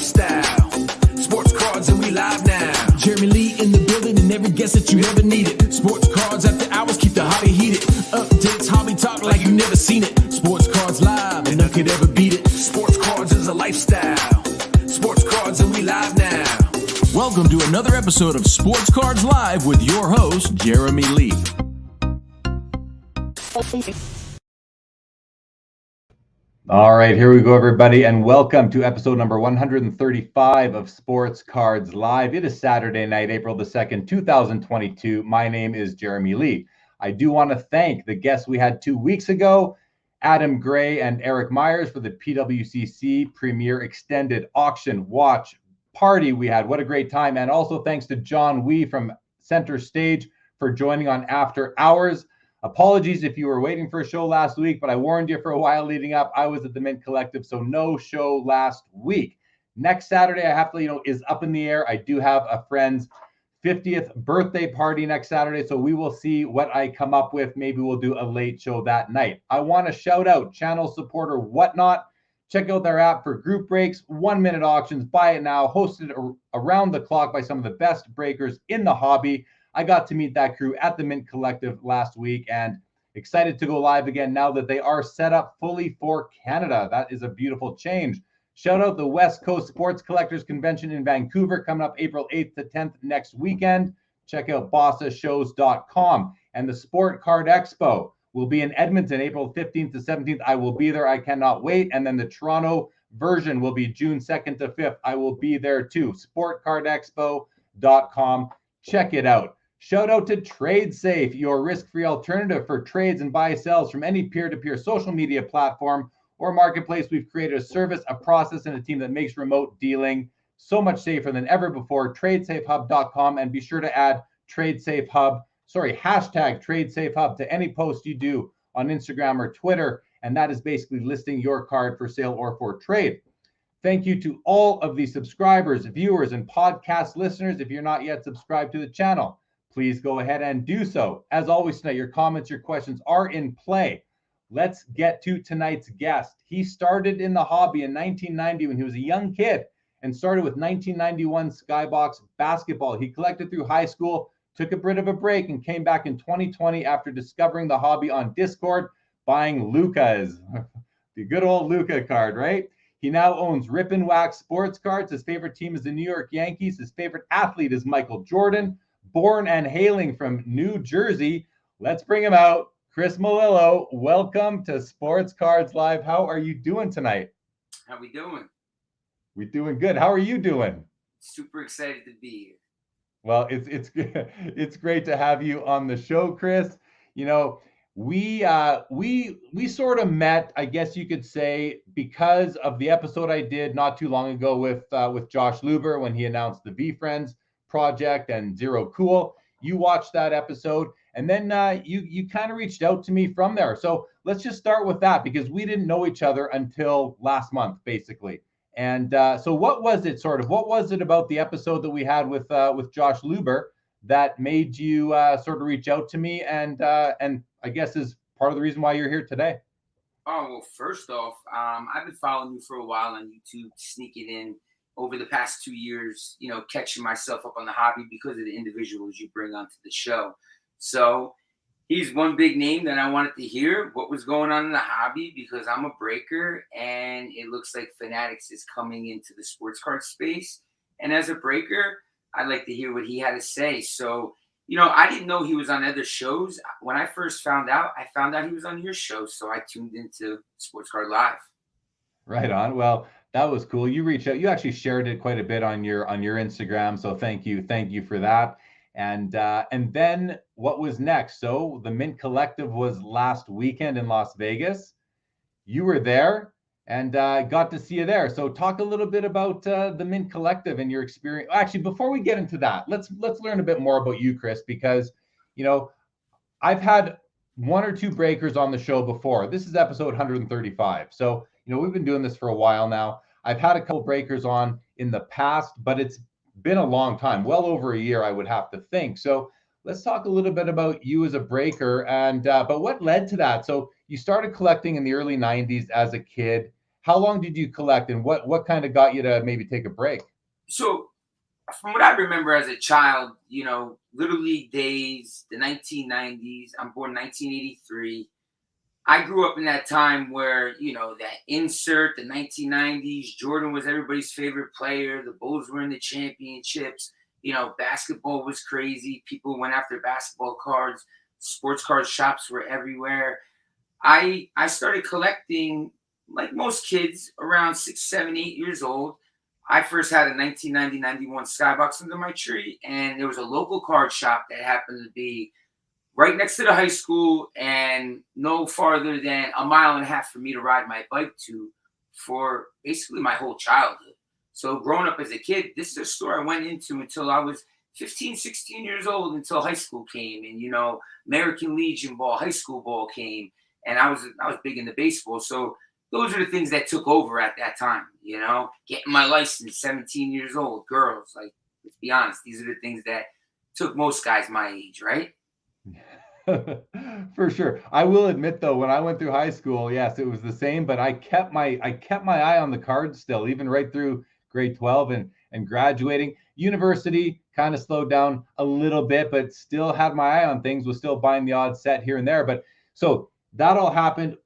lifestyle. Sports cards and we live now. Jeremy Lee in the building and every guest that you ever needed. Sports cards after hours keep the hobby heated. Updates, hobby talk like you've never seen it. Sports cards live and none could ever beat it. Sports cards is a lifestyle. Sports cards and we live now. Welcome to another episode of Sports Cards Live with your host, Jeremy Lee. All right, here we go, everybody, and welcome to episode number 135 of Sports Cards Live. It is Saturday night, April the 2nd, 2022. My name is Jeremy Lee. I do want to thank the guests we had 2 weeks ago, Adam Gray and Eric Myers, for the PWCC Premier Extended Auction Watch Party we had. What a great time. And also thanks to John Wee from Center Stage for joining on After Hours. Apologies if you were waiting for a show last week, but I warned you for a while leading up. I was at the Mint Collective, so no show last week. Next Saturday, I have to, is up in the air. I do have a friend's 50th birthday party next Saturday, so we will see what I come up with. Maybe we'll do a late show that night. I want to shout out channel supporter Whatnot. Check out their app for group breaks, 1-minute auctions. Buy it now. Hosted around the clock by some of the best breakers in the hobby. I got to meet that crew at the Mint Collective last week and excited to go live again now that they are set up fully for Canada. That is a beautiful change. Shout out the West Coast Sports Collectors Convention in Vancouver coming up April 8th to 10th next weekend. Check out bossashows.com. And the Sport Card Expo will be in Edmonton April 15th to 17th. I will be there. I cannot wait. And then the Toronto version will be June 2nd to 5th. I will be there too. sportcardexpo.com. Check it out. Shout out to TradeSafe, your risk-free alternative for trades and buy-sells from any peer-to-peer social media platform or marketplace. We've created a service, a process, and a team that makes remote dealing so much safer than ever before. TradeSafeHub.com, and be sure to add hashtag TradeSafeHub to any post you do on Instagram or Twitter, and that is basically listing your card for sale or for trade. Thank you to all of the subscribers, viewers, and podcast listeners. If you're not yet subscribed to the channel, please go ahead and do so. As always tonight, your comments, your questions are in play. Let's get to tonight's guest. He started in the hobby in 1990 when he was a young kid and started with 1991 Skybox basketball. He collected through high school, took a bit of a break, and came back in 2020 after discovering the hobby on Discord, buying Luca's. The good old Luca card, right? He now owns Rippin Wax sports cards. His favorite team is the New York Yankees. His favorite athlete is Michael Jordan. Born and hailing from New Jersey, let's bring him out. Chris Melillo, welcome to Sports Cards Live. How are you doing tonight? How we doing? We doing good. How are you doing? Super excited to be here. Well, it's great to have you on the show, Chris. We sort of met, I guess you could say, because of the episode I did not too long ago with Josh Luber when he announced the VeeFriends project and Zero Cool. You watched that episode, and then you kind of reached out to me from there. So let's just start with that, because we didn't know each other until last month, basically. And so what was it about the episode that we had with Josh Luber that made you sort of reach out to me, and I guess is part of the reason why you're here today? Oh, well, first off, I've been following you for a while on YouTube, sneaking in over the past 2 years, catching myself up on the hobby because of the individuals you bring onto the show. So he's one big name that I wanted to hear what was going on in the hobby, because I'm a breaker and it looks like Fanatics is coming into the sports card space. And as a breaker, I'd like to hear what he had to say. So, I didn't know he was on other shows. When I first found out he was on your show. So I tuned into Sports Card Live. Right on. Well, that was cool. You reached out. You actually shared it quite a bit on your Instagram. So thank you for that. And then what was next? So the Mint Collective was last weekend in Las Vegas. You were there, and got to see you there. So talk a little bit about the Mint Collective and your experience. Actually, before we get into that, let's learn a bit more about you, Chris, because I've had one or two breakers on the show before. This is episode 135. So we've been doing this for a while now. I've had a couple breakers on in the past, but it's been a long time, well over a year, I would have to think. So let's talk a little bit about you as a breaker, and but what led to that? So you started collecting in the early 90s as a kid, how long did you collect, and what kind of got you to maybe take a break? So from what I remember as a child, Little League days, the 1990s. I'm born 1983. I grew up in that time where, that insert, the 1990s, Jordan was everybody's favorite player. The Bulls were in the championships. Basketball was crazy. People went after basketball cards. Sports card shops were everywhere. I started collecting like most kids around 6, 7, 8 years old. I first had a 1990-91 Skybox under my tree, and there was a local card shop that happened to be right next to the high school and no farther than a mile and a half for me to ride my bike to for basically my whole childhood. So growing up as a kid, this is a store I went into until I was 15, 16 years old, until high school came, and American Legion ball, high school ball came, and I was big into baseball. So those are the things that took over at that time, getting my license, 17 years old, girls. Like, let's be honest, these are the things that took most guys my age, right? For sure. I will admit though, when I went through high school, yes, it was the same, but I kept my eye on the cards still, even right through grade 12 and graduating. University kind of slowed down a little bit, but still had my eye on things, was still buying the odd set here and there. But so that all happened.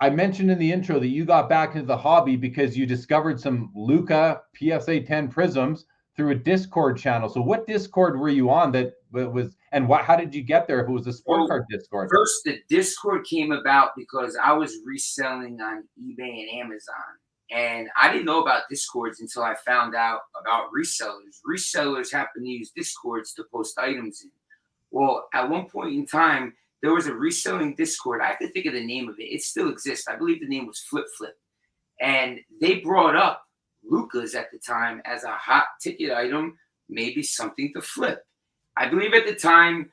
I mentioned in the intro that you got back into the hobby because you discovered some Luca PSA 10 prisms through a Discord channel. So what Discord were you on that was, and how did you get there if it was a sport card Discord? First, the Discord came about because I was reselling on eBay and Amazon. And I didn't know about Discords until I found out about resellers. Resellers happen to use Discords to post items in. Well, at one point in time, there was a reselling Discord. I have to think of the name of it. It still exists. I believe the name was Flip Flip. And they brought up Lucas at the time as a hot ticket item, maybe something to flip. I believe at the time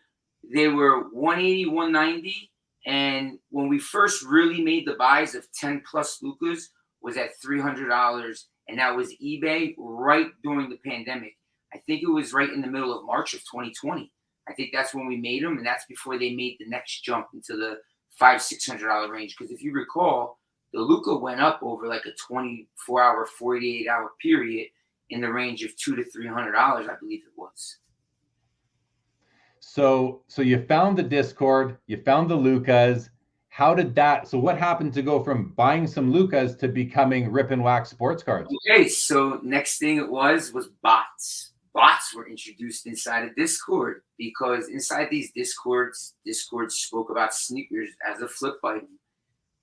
they were 180, 190. And when we first really made the buys of 10 plus Lucas was at $300. And that was eBay right during the pandemic. I think it was right in the middle of March of 2020. I think that's when we made them, and that's before they made the next jump into the $500-$600 range. Because if you recall, the Luca went up over like a 24-hour, 48-hour period in the range of $200 to $300, I believe it was. So you found the Discord, you found the Lucas. How did that? So what happened to go from buying some Lucas to becoming Rippin Wax sports cards? Okay, so next thing it was bots. Bots were introduced inside of Discord because inside these Discords spoke about sneakers as a flip item.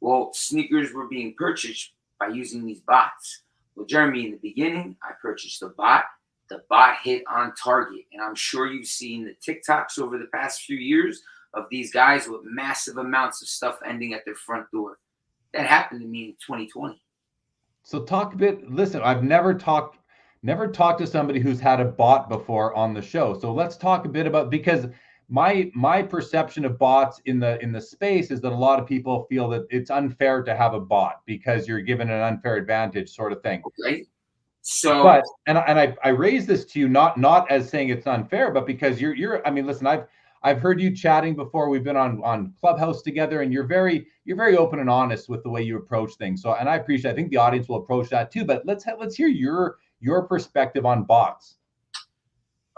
Well, sneakers were being purchased by using these bots. Well, Jeremy, in the beginning, I purchased a bot. The bot hit on target. And I'm sure you've seen the TikToks over the past few years of these guys with massive amounts of stuff ending at their front door. That happened to me in 2020. So talk a bit. Listen, I've never talked to somebody who's had a bot before on the show. So let's talk a bit about, because my perception of bots in the space is that a lot of people feel that it's unfair to have a bot because you're given an unfair advantage, sort of thing. Okay. So, but I raise this to you not as saying it's unfair, but because you're I mean, listen, I've heard you chatting before. We've been on Clubhouse together, and you're very open and honest with the way you approach things. So, and I appreciate. I think the audience will approach that too. But let's hear your perspective on bots.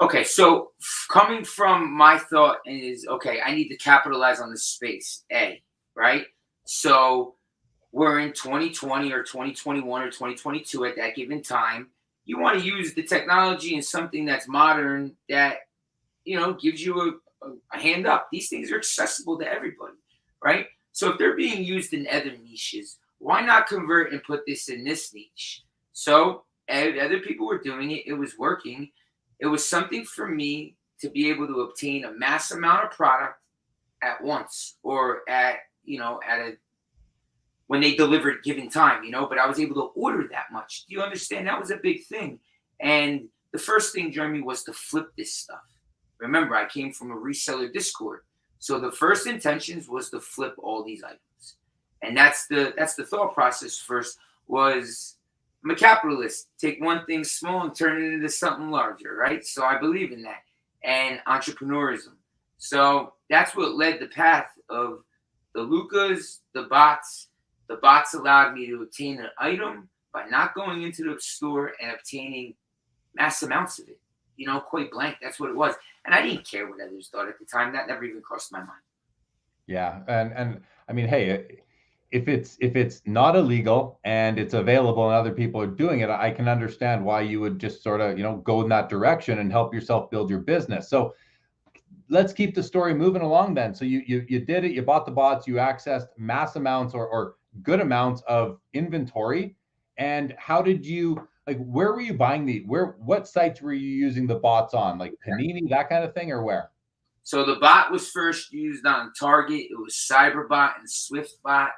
Okay, so coming from my thought is, okay, I need to capitalize on this space, right? So we're in 2020 or 2021 or 2022 at that given time. You want to use the technology in something that's modern that, gives you a hand up. These things are accessible to everybody, right? So if they're being used in other niches, why not convert and put this in this niche? So other people were doing it. It was working. It was something for me to be able to obtain a mass amount of product at once, or when they delivered given time, but I was able to order that much. Do you understand? That was a big thing. And the first thing, Jeremy, was to flip this stuff. Remember, I came from a reseller Discord. So the first intentions was to flip all these items. And that's the thought process first was, I'm a capitalist. Take one thing small and turn it into something larger, right? So I believe in that. And entrepreneurism. So that's what led the path of the Lucas, the bots, The bots allowed me to obtain an item by not going into the store and obtaining mass amounts of it. Quite blank. That's what it was. And I didn't care what others thought at the time. That never even crossed my mind. Yeah, and I mean, hey, if it's not illegal and it's available and other people are doing it, I can understand why you would just sort of, go in that direction and help yourself build your business. So let's keep the story moving along then. So you did it, you bought the bots, you accessed mass amounts or good amounts of inventory. And how did you, like, where were you buying what sites were you using the bots on? Like Panini, that kind of thing, or where? So the bot was first used on Target. It was Cyberbot and SwiftBot.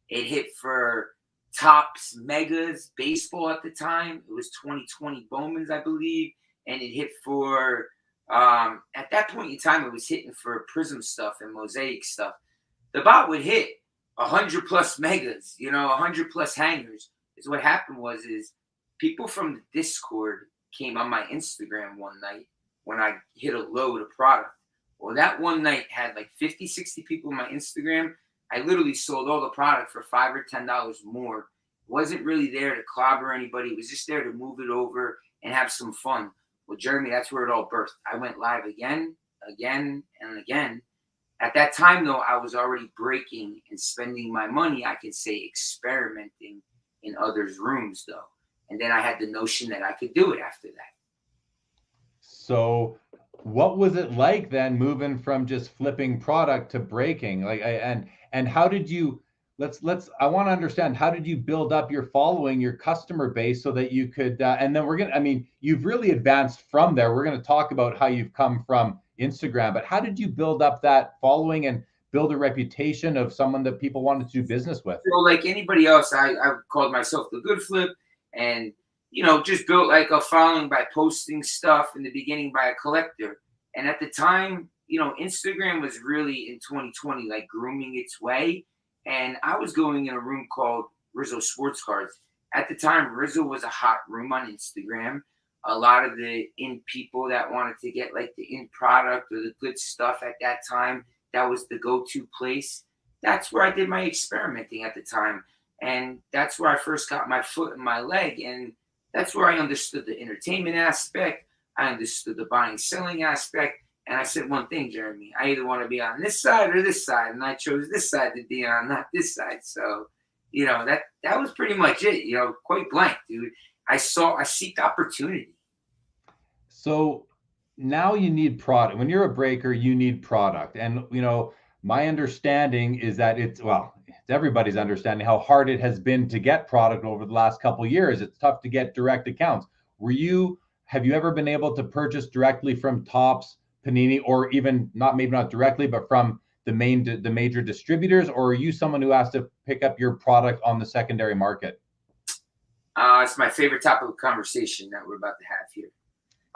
It hit for Topps Megas baseball at the time. It was 2020 Bowman's, I believe. And it hit for, at that point in time, it was hitting for Prism stuff and Mosaic stuff. The bot would hit 100 plus megas, 100 plus hangers. Is what happened is people from the Discord came on my Instagram one night when I hit a load of product. Well, that one night had like 50, 60 people on my Instagram. I literally sold all the product for $5 or $10 more. Wasn't really there to clobber anybody. It was just there to move it over and have some fun. Well, Jeremy, that's where it all birthed. I went live again, and again. At that time, though, I was already breaking and spending my money, I could say experimenting in others' rooms, though. And then I had the notion that I could do it after that. So what was it like then moving from just flipping product to breaking? And how did you, I want to understand, how did you build up your following, your customer base so that you could, and then you've really advanced from there. We're going to talk about how you've come from Instagram, but how did you build up that following and build a reputation of someone that people wanted to do business with? So like anybody else, I called myself the Good Flip, and just built like a following by posting stuff in the beginning by a collector. And at the time, Instagram was really in 2020, like grooming its way. And I was going in a room called Rizzo Sports Cards. At the time, Rizzo was a hot room on Instagram. A lot of the in people that wanted to get like the in product or the good stuff at that time, that was the go-to place. That's where I did my experimenting at the time. And that's where I first got my foot in my leg. And that's where I understood the entertainment aspect. I understood the buying, selling aspect. And I said one thing, Jeremy, I either want to be on this side or this side. And I chose this side to be on, not this side. So, that was pretty much it, quite blank, dude. I seeked opportunity. So now you need product. When you're a breaker, you need product. And, my understanding is that it's everybody's understanding how hard it has been to get product over the last couple of years. It's tough to get direct accounts. Have you ever been able to purchase directly from Topps, Panini, or even maybe not directly, but from the major distributors? Or are you someone who has to pick up your product on the secondary market? It's my favorite topic of conversation that we're about to have here.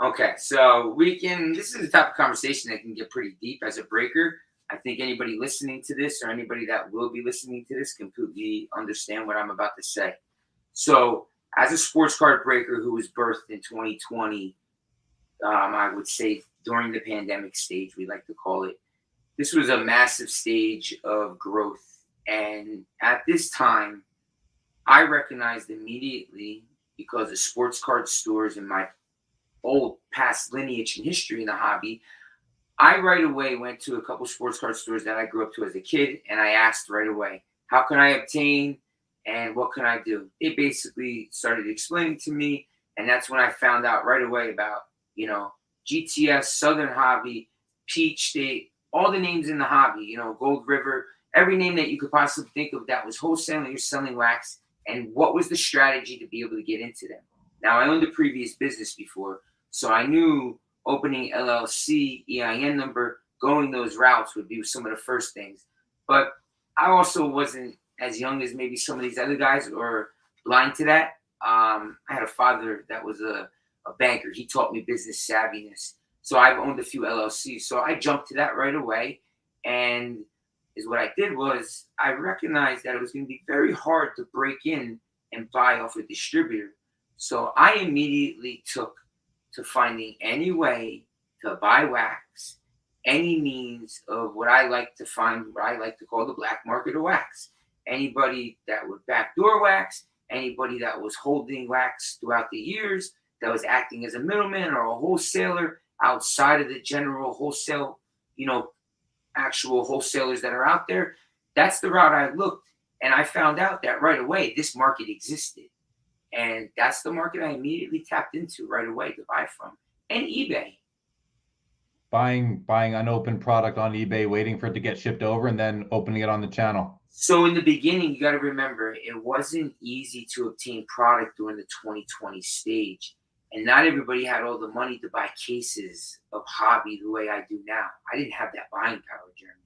Okay, so this is a type of conversation that can get pretty deep as a breaker. I think anybody listening to this or anybody that will be listening to this completely understand what I'm about to say. So as a sports card breaker who was birthed in 2020, I would say during the pandemic stage, we like to call it, this was a massive stage of growth. And at this time, I recognized immediately, because of sports card stores and my old past lineage and history in the hobby, I right away went to a couple sports card stores that I grew up to as a kid, and I asked right away, how can I obtain and what can I do? They basically started explaining to me, and that's when I found out right away about, GTS, Southern Hobby, Peach State, all the names in the hobby, Gold River, every name that you could possibly think of that was wholesaling or selling wax, and what was the strategy to be able to get into them. Now, I owned a previous business before, so I knew opening LLC, EIN number, going those routes would be some of the first things. But I also wasn't as young as maybe some of these other guys or blind to that. I had a father that was a banker. He taught me business savviness. So I've owned a few LLCs. So I jumped to that right away. And what I did was I recognized that it was going to be very hard to break in and buy off a distributor. So I immediately took to finding any way to buy wax, any means of what I like to find, what I like to call the black market of wax. anybody that would backdoor wax, anybody that was holding wax throughout the years, that was acting as a middleman or a wholesaler outside of the general wholesale, actual wholesalers that are out there. That's the route I looked. And I found out that right away, this market existed. And that's the market I immediately tapped into right away to buy from. And eBay. Buying unopened product on eBay, waiting for it to get shipped over, and then opening it on the channel. So in the beginning, you got to remember, it wasn't easy to obtain product during the 2020 stage. And not everybody had all the money to buy cases of hobby the way I do now. I didn't have that buying power, Jeremy.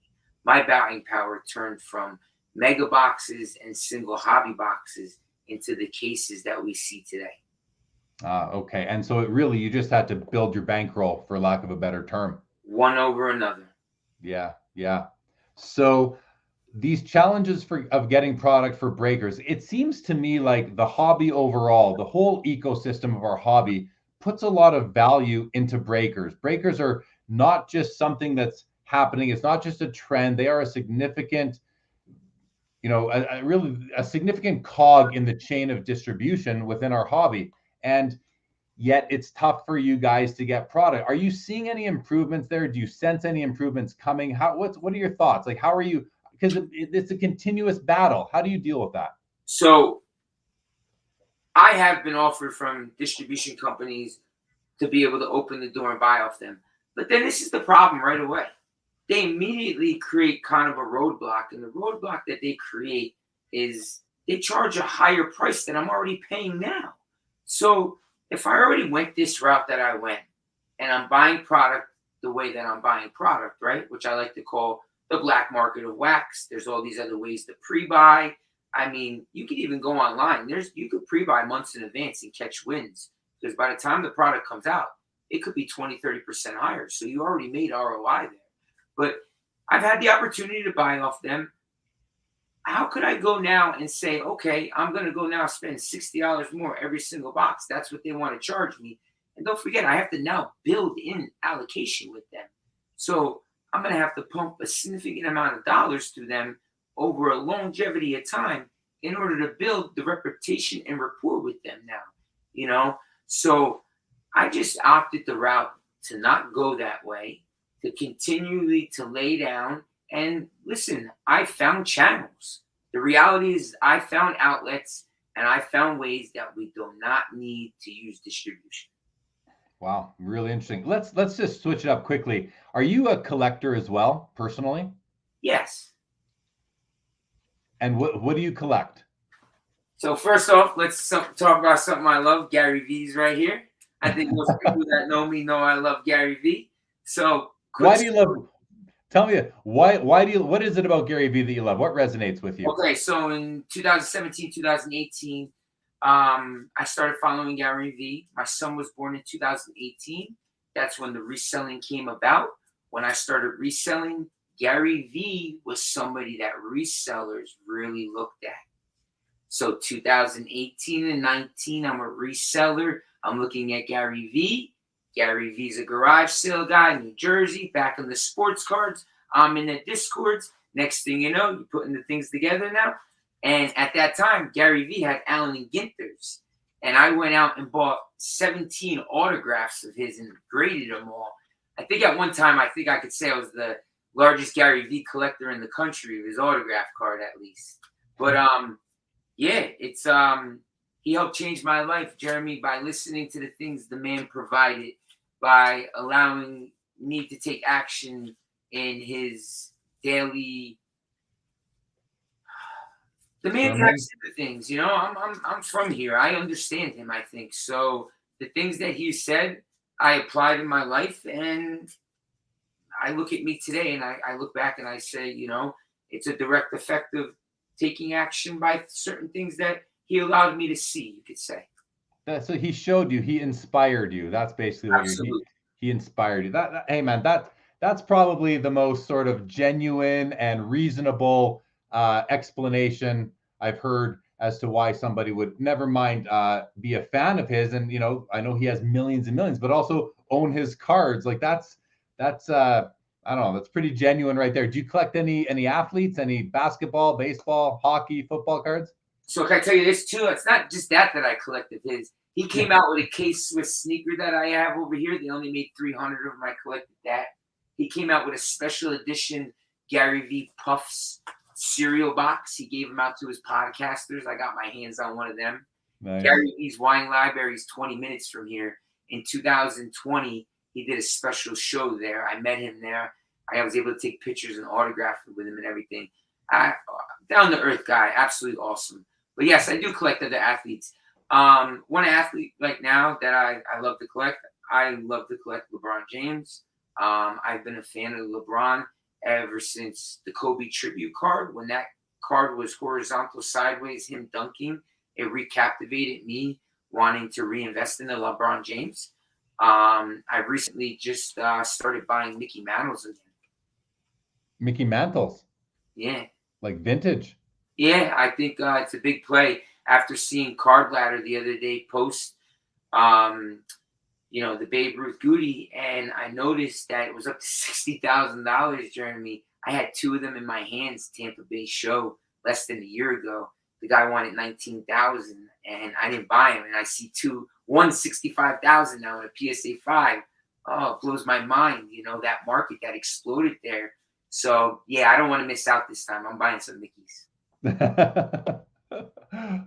My buying power turned from mega boxes and single hobby boxes into the cases that we see today. Okay. And so you just had to build your bankroll, for lack of a better term. One over another. Yeah. So these challenges of getting product for breakers, it seems to me like the hobby overall, the whole ecosystem of our hobby, puts a lot of value into breakers. Breakers are not just something that's happening. It's not just a trend. They are a significant, a significant cog in the chain of distribution within our hobby. And yet it's tough for you guys to get product. Are you seeing any improvements there? Do you sense any improvements coming? What are your thoughts? Like, how are you? Because it's a continuous battle. How do you deal with that? So I have been offered from distribution companies to be able to open the door and buy off them. But then this is the problem right away. They immediately create kind of a roadblock. And the roadblock that they create is they charge a higher price than I'm already paying now. So if I already went this route that I went, and I'm buying product the way that I'm buying product, right, which I like to call the black market of wax. There's all these other ways to pre-buy. I mean, you could even go online. You could pre-buy months in advance and catch wins, because by the time the product comes out, it could be 20, 30% higher. So you already made ROI there. But I've had the opportunity to buy off them. How could I go now and say, okay, I'm going to go now spend $60 more every single box? That's what they want to charge me. And don't forget, I have to now build in allocation with them. So I'm going to have to pump a significant amount of dollars to them over a longevity of time in order to build the reputation and rapport with them now, So I just opted the route to not go that way, to continually to lay down. And listen, I found channels. The reality is I found outlets, and I found ways that we do not need to use distribution. Wow, really interesting. Let's just switch it up quickly. Are you a collector as well, personally? Yes. And what do you collect? So first off, let's talk about something I love. Gary V's right here. I think most people that know me know I love Gary V. So why do you love? Tell me why do you? What is it about Gary V that you love? What resonates with you? Okay, so in 2017, 2018. I started following Gary V. My son was born in 2018. That's when the reselling came about. When I started reselling, Gary V was somebody that resellers really looked at. So 2018 and 19, I'm a reseller. I'm looking at Gary V. Gary V's a garage sale guy in New Jersey, back in the sports cards. I'm in the Discords. Next thing you know, you're putting the things together now. And at that time, Gary V had Allen and Ginter's. And I went out and bought 17 autographs of his and graded them all. I think at one time, I could say I was the largest Gary V collector in the country of his autograph card, at least. But yeah, it's he helped change my life, Jeremy, by listening to the things the man provided, by allowing me to take action in his daily. The man takes the things, I'm from here. I understand him, I think. So the things that he said, I applied in my life, and I look at me today and I look back and I say, it's a direct effect of taking action by certain things that he allowed me to see, you could say. So he showed you, he inspired you. That's basically what he inspired you. Hey man, that's probably the most sort of genuine and reasonable explanation I've heard as to why somebody would, never mind be a fan of his. And I know he has millions and millions, but also own his cards. Like that's I don't know. That's pretty genuine right there. Do you collect any athletes, any basketball, baseball, hockey, football cards? So can I tell you this too? It's not just that I collect of his. He came out with a K-Swiss sneaker that I have over here. They only made 300 of them. I collected that. He came out with a special edition Gary V Puffs cereal box. He gave them out to his podcasters. I got my hands on one of them. Nice. Gary V's Wine Library is 20 minutes from here. In 2020, he did a special show there. I met him there. I was able to take pictures and autograph with him and everything. Down to earth guy, absolutely awesome. But yes, I do collect other athletes. One athlete right now that I love to collect, I love to collect LeBron James. I've been a fan of LeBron ever since the Kobe tribute card. When that card was horizontal sideways, him dunking, it recaptivated me wanting to reinvest in the LeBron James. I recently just started buying Mickey Mantles again. Mickey Mantles? Yeah. Like vintage? Yeah, I think it's a big play. After seeing Card Ladder the other day post, the Babe Ruth Goody, and I noticed that it was up to $60,000, Jeremy. I had two of them in my hands, Tampa Bay show, less than a year ago. The guy wanted $19,000, and I didn't buy him. And I see one $65,000 now in a PSA 5. Oh, it blows my mind, that market that exploded there. So, yeah, I don't want to miss out this time. I'm buying some Mickeys.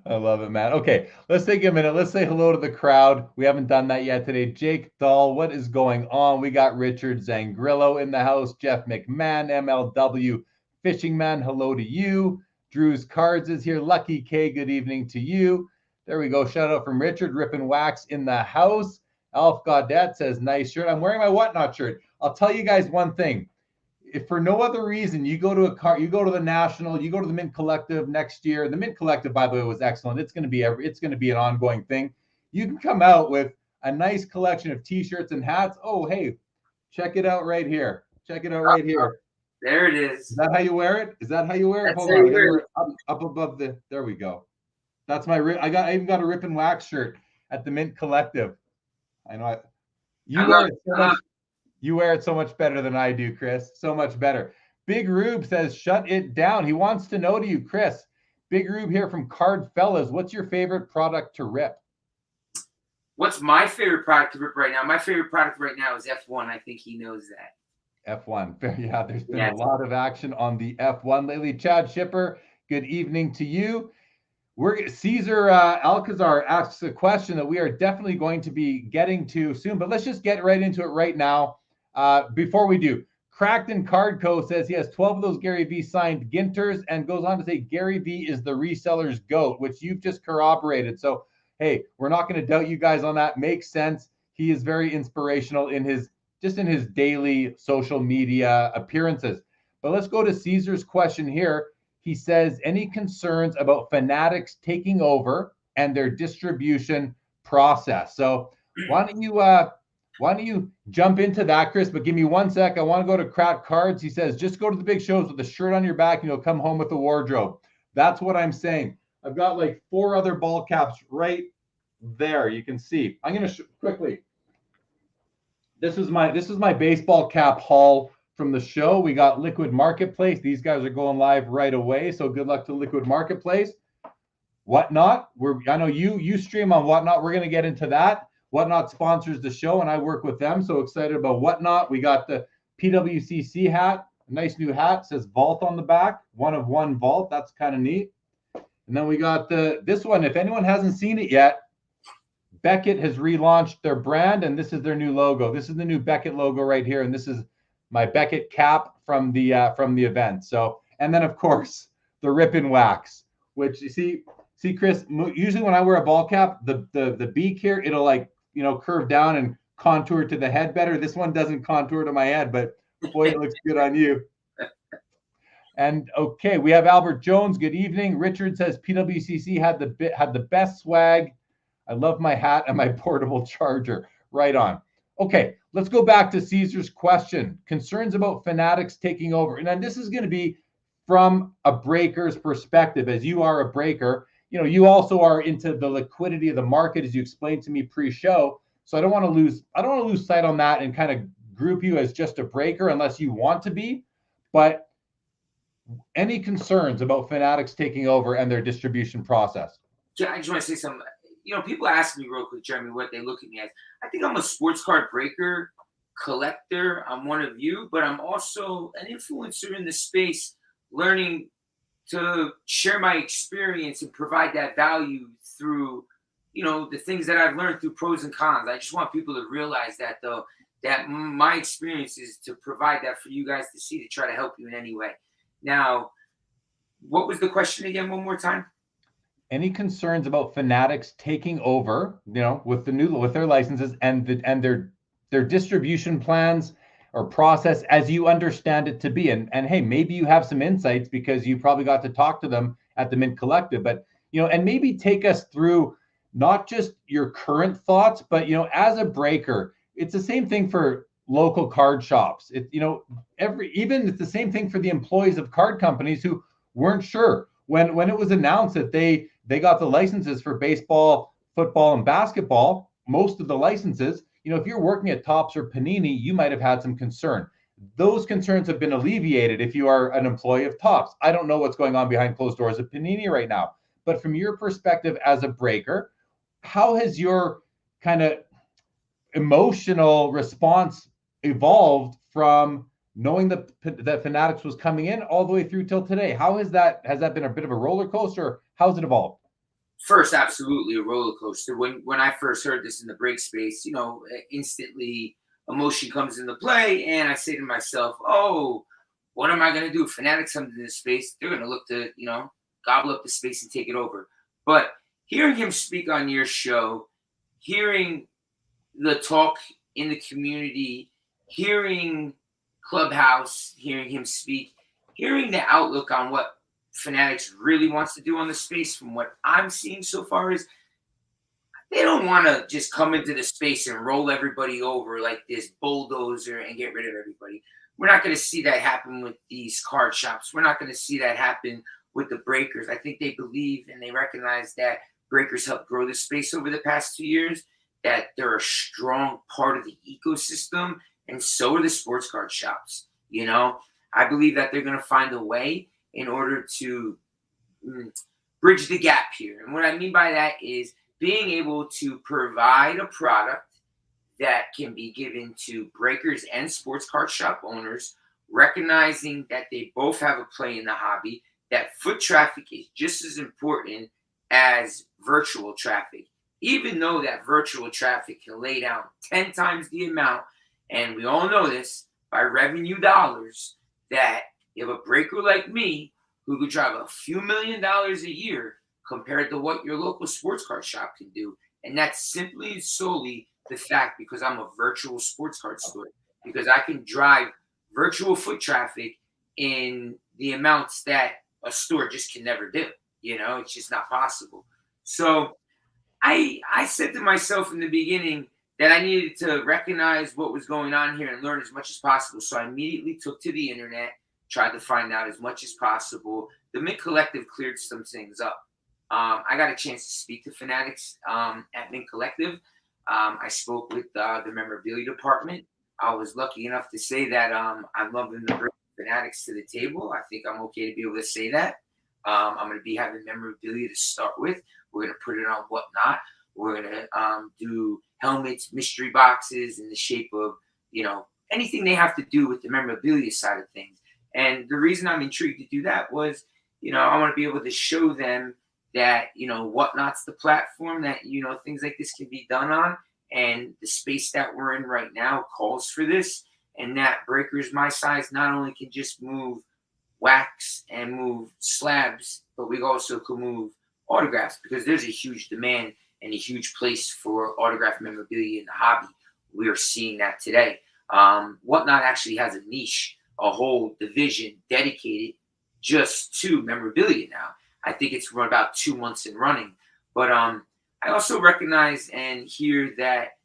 I love it, man. Okay, let's take a minute. Let's say hello to the crowd. We haven't done that yet today. Jake Dahl, what is going on? We got Richard Zangrillo in the house. Jeff McMahon, MLW Fishing Man, hello to you. Drew's Cards is here. Lucky K, good evening to you. There we go. Shout out from Richard. Rippin Wax in the house. Alf Gaudette says, nice shirt. I'm wearing my Whatnot shirt. I'll tell you guys one thing. If for no other reason, you go to the National, you go to the Mint Collective next year. The Mint Collective, by the way, was excellent. It's going to be an ongoing thing. You can come out with a nice collection of T-shirts and hats. Oh, hey, check it out right here. Check it out right here. There it is. Is that how you wear it? Is that how you wear it? That's Hold on, wear it up above the. There we go. That's my. I even got a Rippin Wax shirt at the Mint Collective. I know. You wear it so much better than I do, Chris. So much better. Big Rube says, shut it down. He wants to know to you, Chris. Big Rube here from Card Fellas. What's your favorite product to rip? What's my favorite product to rip right now? My favorite product right now is F1. I think he knows that. F1. Yeah, there's been a lot of action on the F1 lately. Chad Shipper, good evening to you. Caesar Alcazar asks a question that we are definitely going to be getting to soon, but let's just get right into it right now. Before we do, Crackton Cardco says he has 12 of those Gary V signed Ginters and goes on to say Gary V is the reseller's GOAT, which you've just corroborated. So, hey, we're not going to doubt you guys on that. Makes sense. He is very inspirational in his daily social media appearances. But let's go to Caesar's question here. He says, any concerns about Fanatics taking over and their distribution process? So why don't you jump into that, Chris? But give me 1 sec. I want to go to Crack Cards. He says, just go to the big shows with a shirt on your back and you'll come home with a wardrobe. That's what I'm saying. I've got like 4 other ball caps right there. You can see. I'm going to quickly. This is my baseball cap haul from the show. We got Liquid Marketplace. These guys are going live right away. So good luck to Liquid Marketplace. Whatnot. I know you stream on Whatnot. We're going to get into that. Whatnot sponsors the show, and I work with them. So excited about Whatnot. We got the PWCC hat, a nice new hat, says Vault on the back, 1 of 1 Vault. That's kind of neat. And then we got this one. If anyone hasn't seen it yet, Beckett has relaunched their brand, and this is their new logo. This is the new Beckett logo right here, and this is my Beckett cap from the event. So, and then of course the Rippin Wax, which you see, Chris. Usually when I wear a ball cap, the beak here, it'll curve down and contour to the head better. This one doesn't contour to my head, but boy, it looks good on you. And okay, we have Albert Jones. Good evening. Richard says PWCC had the best swag. I love my hat and my portable charger. Right on. Okay, let's go back to Caesar's question. Concerns about Fanatics taking over. And then this is going to be from a breaker's perspective. As you are a breaker, you also are into the liquidity of the market, as you explained to me pre-show. So I don't want to lose sight on that and kind of group you as just a breaker unless you want to be, but any concerns about Fanatics taking over and their distribution process? Yeah, I just want to say something. People ask me real quick, Jeremy, what they look at me as. I think I'm a sports card breaker, collector. I'm one of you, but I'm also an influencer in the space, learning to share my experience and provide that value through, the things that I've learned through pros and cons. I just want people to realize that, though, that my experience is to provide that for you guys to see, to try to help you in any way. Now, what was the question again? One more time. Any concerns about Fanatics taking over, with their licenses and their distribution plans or process as you understand it to be? And hey, maybe you have some insights because you probably got to talk to them at the Mint Collective, but and maybe take us through not just your current thoughts, but as a breaker, it's the same thing for local card shops. It's the same thing for the employees of card companies who weren't sure when it was announced that they got the licenses for baseball, football, and basketball. Most of the licenses, if you're working at Topps or Panini, you might have had some concern. Those concerns have been alleviated if you are an employee of Topps. I don't know what's going on behind closed doors at Panini right now, but from your perspective as a breaker, how has your kind of emotional response evolved from knowing that Fanatics was coming in all the way through till today? Has that been a bit of a roller coaster? How's it evolved? First, absolutely a roller coaster. When I first heard this in the break space, instantly emotion comes into play, and I say to myself, "Oh, what am I going to do? Fanatics comes into this space, they're going to look to, gobble up the space and take it over." But hearing him speak on your show, hearing the talk in the community, hearing Clubhouse, hearing him speak, hearing the outlook on what Fanatics really wants to do on the space, from what I'm seeing so far, is they don't want to just come into the space and roll everybody over like this bulldozer and get rid of everybody. We're not going to see that happen with these card shops. We're not going to see that happen with the breakers. I think they believe and they recognize that breakers helped grow the space over the past 2 years, that they're a strong part of the ecosystem, and so are the sports card shops. I believe that they're going to find a way in order to bridge the gap here. And what I mean by that is being able to provide a product that can be given to breakers and sports card shop owners, recognizing that they both have a play in the hobby, that foot traffic is just as important as virtual traffic, even though that virtual traffic can lay down 10 times the amount. And we all know this by revenue dollars, that you have a breaker like me who could drive a few $1 million a year compared to what your local sports card shop can do. And that's simply and solely the fact because I'm a virtual sports card store, because I can drive virtual foot traffic in the amounts that a store just can never do. It's just not possible. So I said to myself in the beginning that I needed to recognize what was going on here and learn as much as possible. So I immediately took to the internet, tried to find out as much as possible. The Mint Collective cleared some things up. I got a chance to speak to Fanatics at Mint Collective. I spoke with the memorabilia department. I was lucky enough to say that I'm loving to bring Fanatics to the table. I think I'm okay to be able to say that. I'm going to be having memorabilia to start with. We're going to put it on Whatnot. We're going to do helmets, mystery boxes in the shape of, anything they have to do with the memorabilia side of things. And the reason I'm intrigued to do that was, I want to be able to show them that, Whatnot's the platform that, things like this can be done on. And the space that we're in right now calls for this. And that breakers my size not only can just move wax and move slabs, but we also can move autographs, because there's a huge demand and a huge place for autograph memorabilia in the hobby. We are seeing that today. Whatnot actually has a niche, a whole division dedicated just to memorabilia now. I think it's run about 2 months in running. But I also recognize and hear that,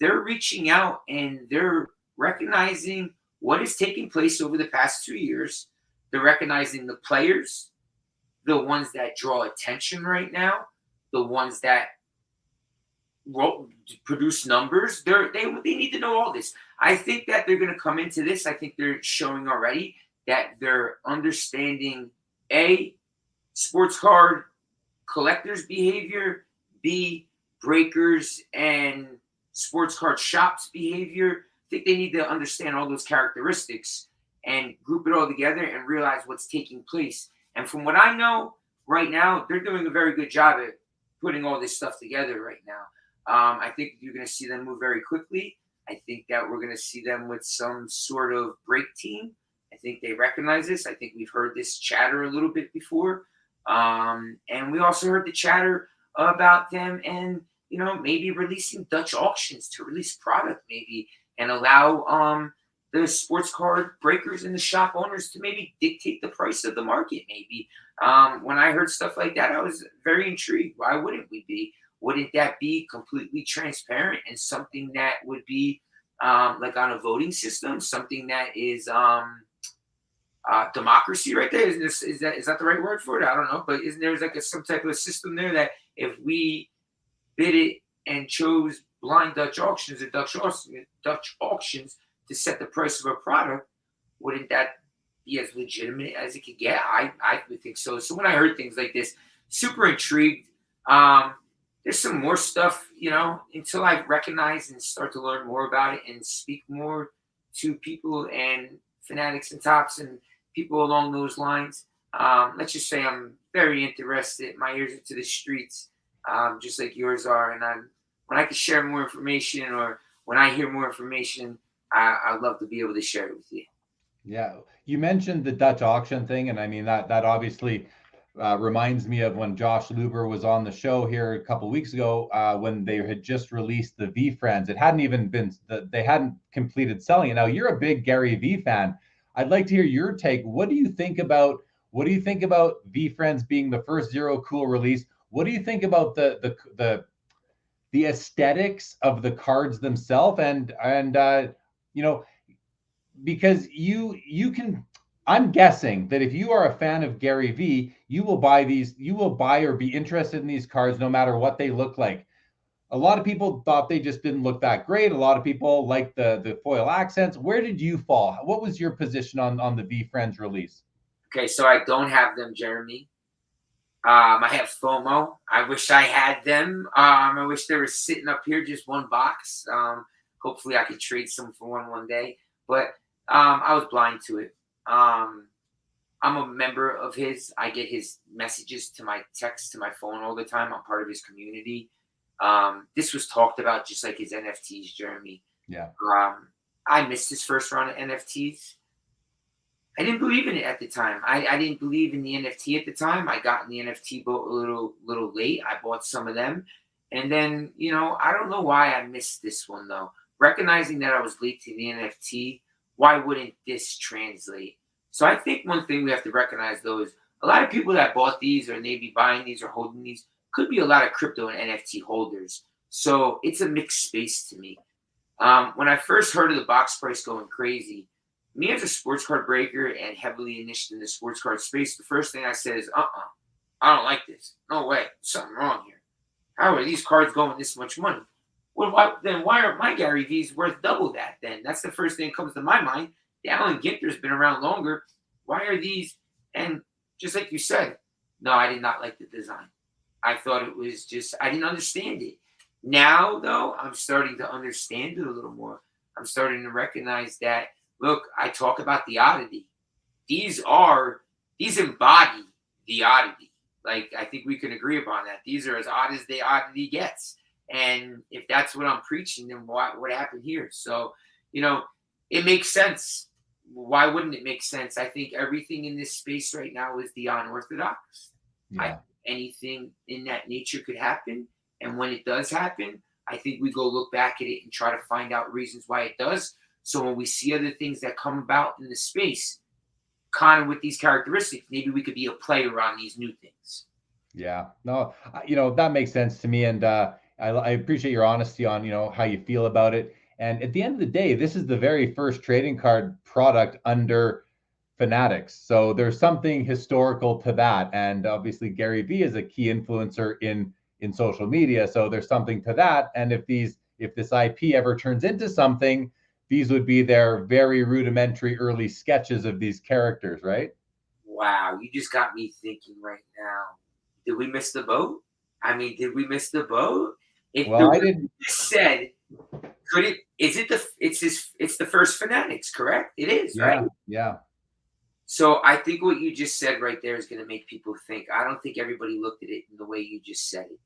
they're reaching out and they're recognizing what is taking place over the past 2 years. They're recognizing the players, the ones that draw attention right now, the ones that produce numbers. They need to know all this. I think that they're going to come into this. I think they're showing already that they're understanding A, sports card collectors' behavior, B, breakers and sports card shops' behavior. I think they need to understand all those characteristics and group it all together and realize what's taking place. And from what I know right now, they're doing a very good job at putting all this stuff together right now. I think you're going to see them move very quickly. I think that we're going to see them with some sort of break team. I think they recognize this. I think we've heard this chatter a little bit before. And we also heard the chatter about them and, maybe releasing Dutch auctions to release product maybe and allow the sports card breakers and the shop owners to maybe dictate the price of the market maybe. When I heard stuff like that, I was very intrigued. Why wouldn't we be? Wouldn't that be completely transparent and something that would be like on a voting system, something that is democracy right there? Is that the right word for it? I don't know, but isn't there like some type of system there that if we bid it and chose blind Dutch auctions or Dutch auctions to set the price of a product, wouldn't that be as legitimate as it could get? I would think so. So when I heard things like this, super intrigued. There's some more stuff, until I recognize and start to learn more about it and speak more to people and Fanatics and Tops and people along those lines. Let's just say I'm very interested. My ears are to the streets, just like yours are. And when I can share more information or when I hear more information, I'd love to be able to share it with you. Yeah, you mentioned the Dutch auction thing, and I mean that obviously reminds me of when Josh Luber was on the show here a couple of weeks ago when they had just released the VeeFriends. It hadn't even been they hadn't completed selling it. Now you're a big Gary Vee fan. I'd like to hear your take. What do you think about VeeFriends being the first Zero Cool release? What do you think about the aesthetics of the cards themselves and because you can, I'm guessing that if you are a fan of Gary Vee, you will buy or be interested in these cards no matter what they look like. A lot of people thought they just didn't look that great. A lot of people liked the foil accents. Where did you fall? What was your position on the VeeFriends release? Okay, so I don't have them, Jeremy. I have FOMO. I wish I had them. I wish they were sitting up here, just one box. Hopefully I could trade some for one day. But I was blind to it. I'm a member of his. I get his messages to my text, to my phone all the time. I'm part of his community. This was talked about just like his NFTs, Jeremy. Yeah. I missed his first round of NFTs. I didn't believe in it at the time. I didn't believe in the NFT at the time. I got in the NFT boat a little late. I bought some of them. And then, I don't know why I missed this one, though. Recognizing that I was late to the NFT, why wouldn't this translate? So I think one thing we have to recognize, though, is a lot of people that bought these or maybe buying these or holding these could be a lot of crypto and NFT holders. So it's a mixed space to me. When I first heard of the box price going crazy, me as a sports card breaker and heavily initiated in the sports card space, the first thing I said is, I don't like this. No way. Something wrong here. How are these cards going this much money? Well, why are my Gary V's worth double that then? That's the first thing that comes to my mind. The Allen Ginter's been around longer. Why are these? And just like you said, no, I did not like the design. I thought it was just, I didn't understand it. Now, though, I'm starting to understand it a little more. I'm starting to recognize that, look, I talk about the oddity. These embody the oddity. Like, I think we can agree upon that. These are as odd as the oddity gets. And if that's what I'm preaching, then what happened here? So, it makes sense. Why wouldn't it make sense? I think everything in this space right now is the unorthodox. Yeah. Anything in that nature could happen. And when it does happen, I think we go look back at it and try to find out reasons why it does. So when we see other things that come about in the space, kind of with these characteristics, maybe we could be a player on these new things. Yeah, no, that makes sense to me. And I appreciate your honesty on, how you feel about it. And at the end of the day, this is the very first trading card product under Fanatics. So there's something historical to that. And obviously Gary Vee is a key influencer in social media. So there's something to that. And if this IP ever turns into something, these would be their very rudimentary early sketches of these characters, right? Wow, you just got me thinking right now. Did we miss the boat? I mean, did we miss the boat? If the Well, I way didn't. you just said, could it? Is it the? It's the first Fanatics, correct? It is, right? Yeah. So I think what you just said right there is going to make people think. I don't think everybody looked at it in the way you just said it.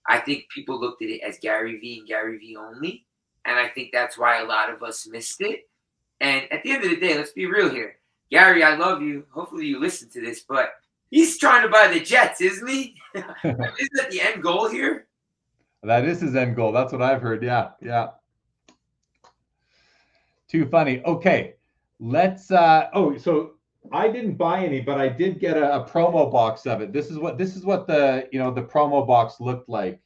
I think people looked at it as Gary V and Gary V only, and I think that's why a lot of us missed it. And at the end of the day, let's be real here. Gary, I love you. Hopefully you listen to this, but he's trying to buy the Jets, isn't he? Isn't that the end goal here? That is his end goal. That's what I've heard. Yeah. Too funny. Okay, let's. So I didn't buy any, but I did get a promo box of it. This is what the the promo box looked like.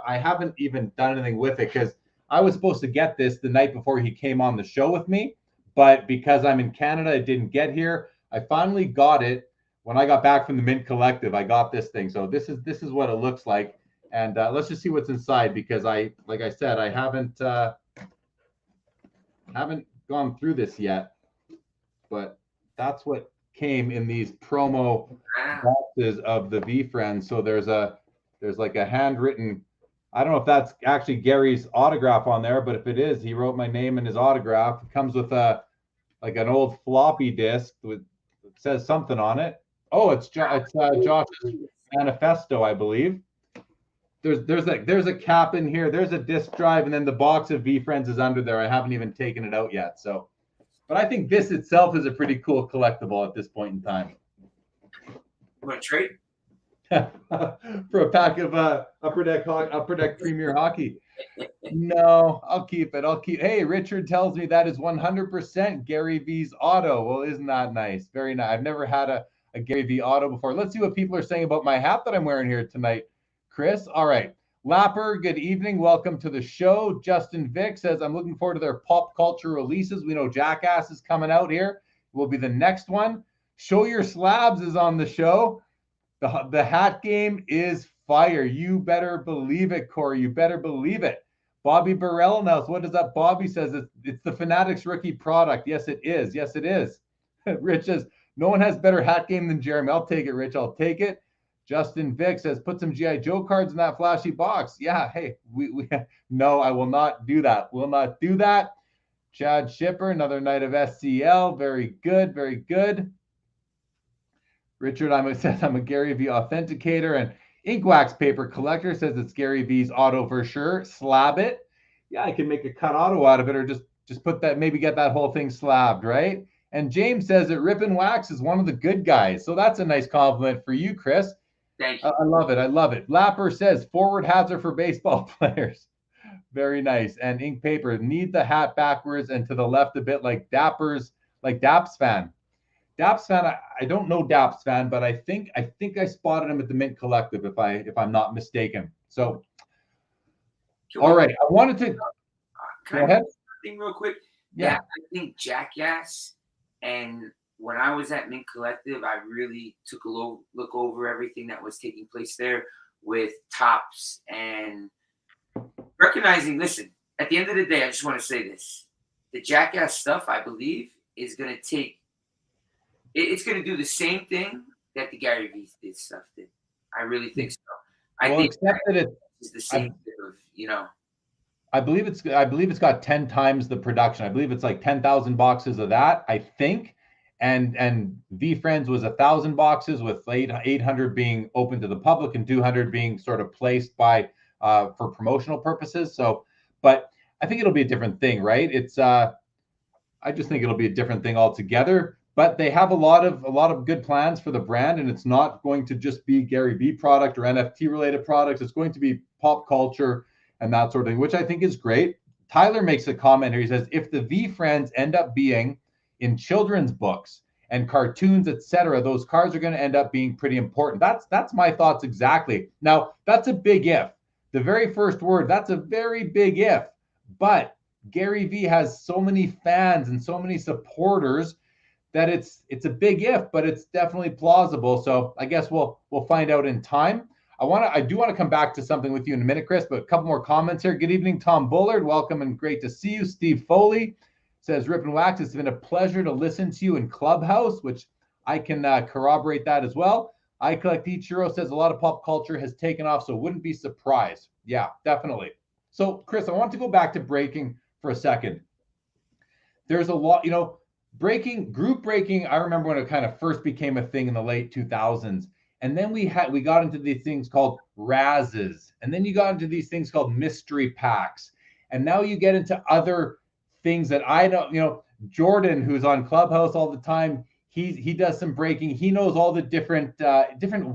I haven't even done anything with it because I was supposed to get this the night before he came on the show with me, but because I'm in Canada, it didn't get here. I finally got it when I got back from the Mint Collective. I got this thing, so this is what it looks like, and let's just see what's inside because like I said, I haven't gone through this yet, but that's what came in these promo boxes of the VeeFriends. So there's like a handwritten, I don't know if that's actually Gary's autograph on there, but if it is, he wrote my name and his autograph. It comes with like an old floppy disk with, it says something on it. Oh, it's Josh's manifesto, I believe. There's a cap in here. There's a disk drive, and then the box of VeeFriends is under there. I haven't even taken it out yet. So, but I think this itself is a pretty cool collectible at this point in time. You want to trade? For a pack of Upper Deck Premier Hockey. No, I'll keep it. Hey, Richard tells me that is 100% Gary V's auto. Well, isn't that nice? Very nice. I've never had a Gary V auto before. Let's see what people are saying about my hat that I'm wearing here tonight. Chris, all right. Lapper, good evening. Welcome to the show. Justin Vick says, I'm looking forward to their pop culture releases. We know Jackass is coming out here. Will be the next one. Show Your Slabs is on the show. The hat game is fire. You better believe it, Corey. You better believe it. Bobby Burrell knows. What does that? Bobby says it's the Fanatics rookie product. Yes, it is. Yes, it is. Rich says, no one has better hat game than Jeremy. I'll take it, Rich. I'll take it. Justin Vick says, put some G.I. Joe cards in that flashy box. Yeah, hey, we no, I will not do that. Will not do that. Chad Shipper, another night of SCL. Very good, very good. Richard says, I'm a Gary V authenticator, and Ink Wax Paper Collector says it's Gary V's auto for sure. Slab it. Yeah, I can make a cut auto out of it, or just put that, maybe get that whole thing slabbed, right? And James says that Rippin Wax is one of the good guys. So that's a nice compliment for you, Chris. Thank you. I love it. I love it. Lapper says forward hats are for baseball players. Very nice. And Ink Paper, need the hat backwards and to the left a bit like Daps fan. Daps fan, I don't know Daps fan, but I think I spotted him at the Mint Collective if I'm not mistaken. So, all right, I wanted to go ahead. Thing real quick. Yeah, I think Jackass, and when I was at Mint Collective, I really took a look over everything that was taking place there with Tops and recognizing. Listen, at the end of the day, I just want to say this: the Jackass stuff, I believe, is going to take. It's going to do the same thing that the Gary V stuff did. I really think so. I think it's the same thing of, I believe it's got 10 times the production. I believe it's like 10,000 boxes of that, I think. And VeeFriends was 1,000 boxes with 800 being open to the public and 200 being sort of placed for promotional purposes. So, but I think it'll be a different thing, right? I just think it'll be a different thing altogether. But they have a lot of good plans for the brand, and it's not going to just be Gary V product or NFT related products. It's going to be pop culture and that sort of thing, which I think is great. Tyler makes a comment here. He says, if the VeeFriends end up being in children's books and cartoons, etc., those cards are going to end up being pretty important. That's my thoughts exactly. Now, that's a big if. The very first word, that's a very big if. But Gary V has so many fans and so many supporters that it's a big if, but it's definitely plausible. So I guess we'll find out in time. I do want to come back to something with you in a minute, Chris, but a couple more comments here. Good evening, Tom Bullard. Welcome and great to see you. Steve Foley. says, Rippin Wax, it's been a pleasure to listen to you in Clubhouse, which I can corroborate that as well. I Collect Ichiro says a lot of pop culture has taken off, so wouldn't be surprised. Yeah, definitely. So, Chris, I want to go back to breaking for a second. There's a lot, group breaking. I remember when it kind of first became a thing in the late 2000s. And then we got into these things called Razes. And then you got into these things called mystery packs. And now you get into other things that I don't, Jordan, who's on Clubhouse all the time, he does some breaking. He knows all the different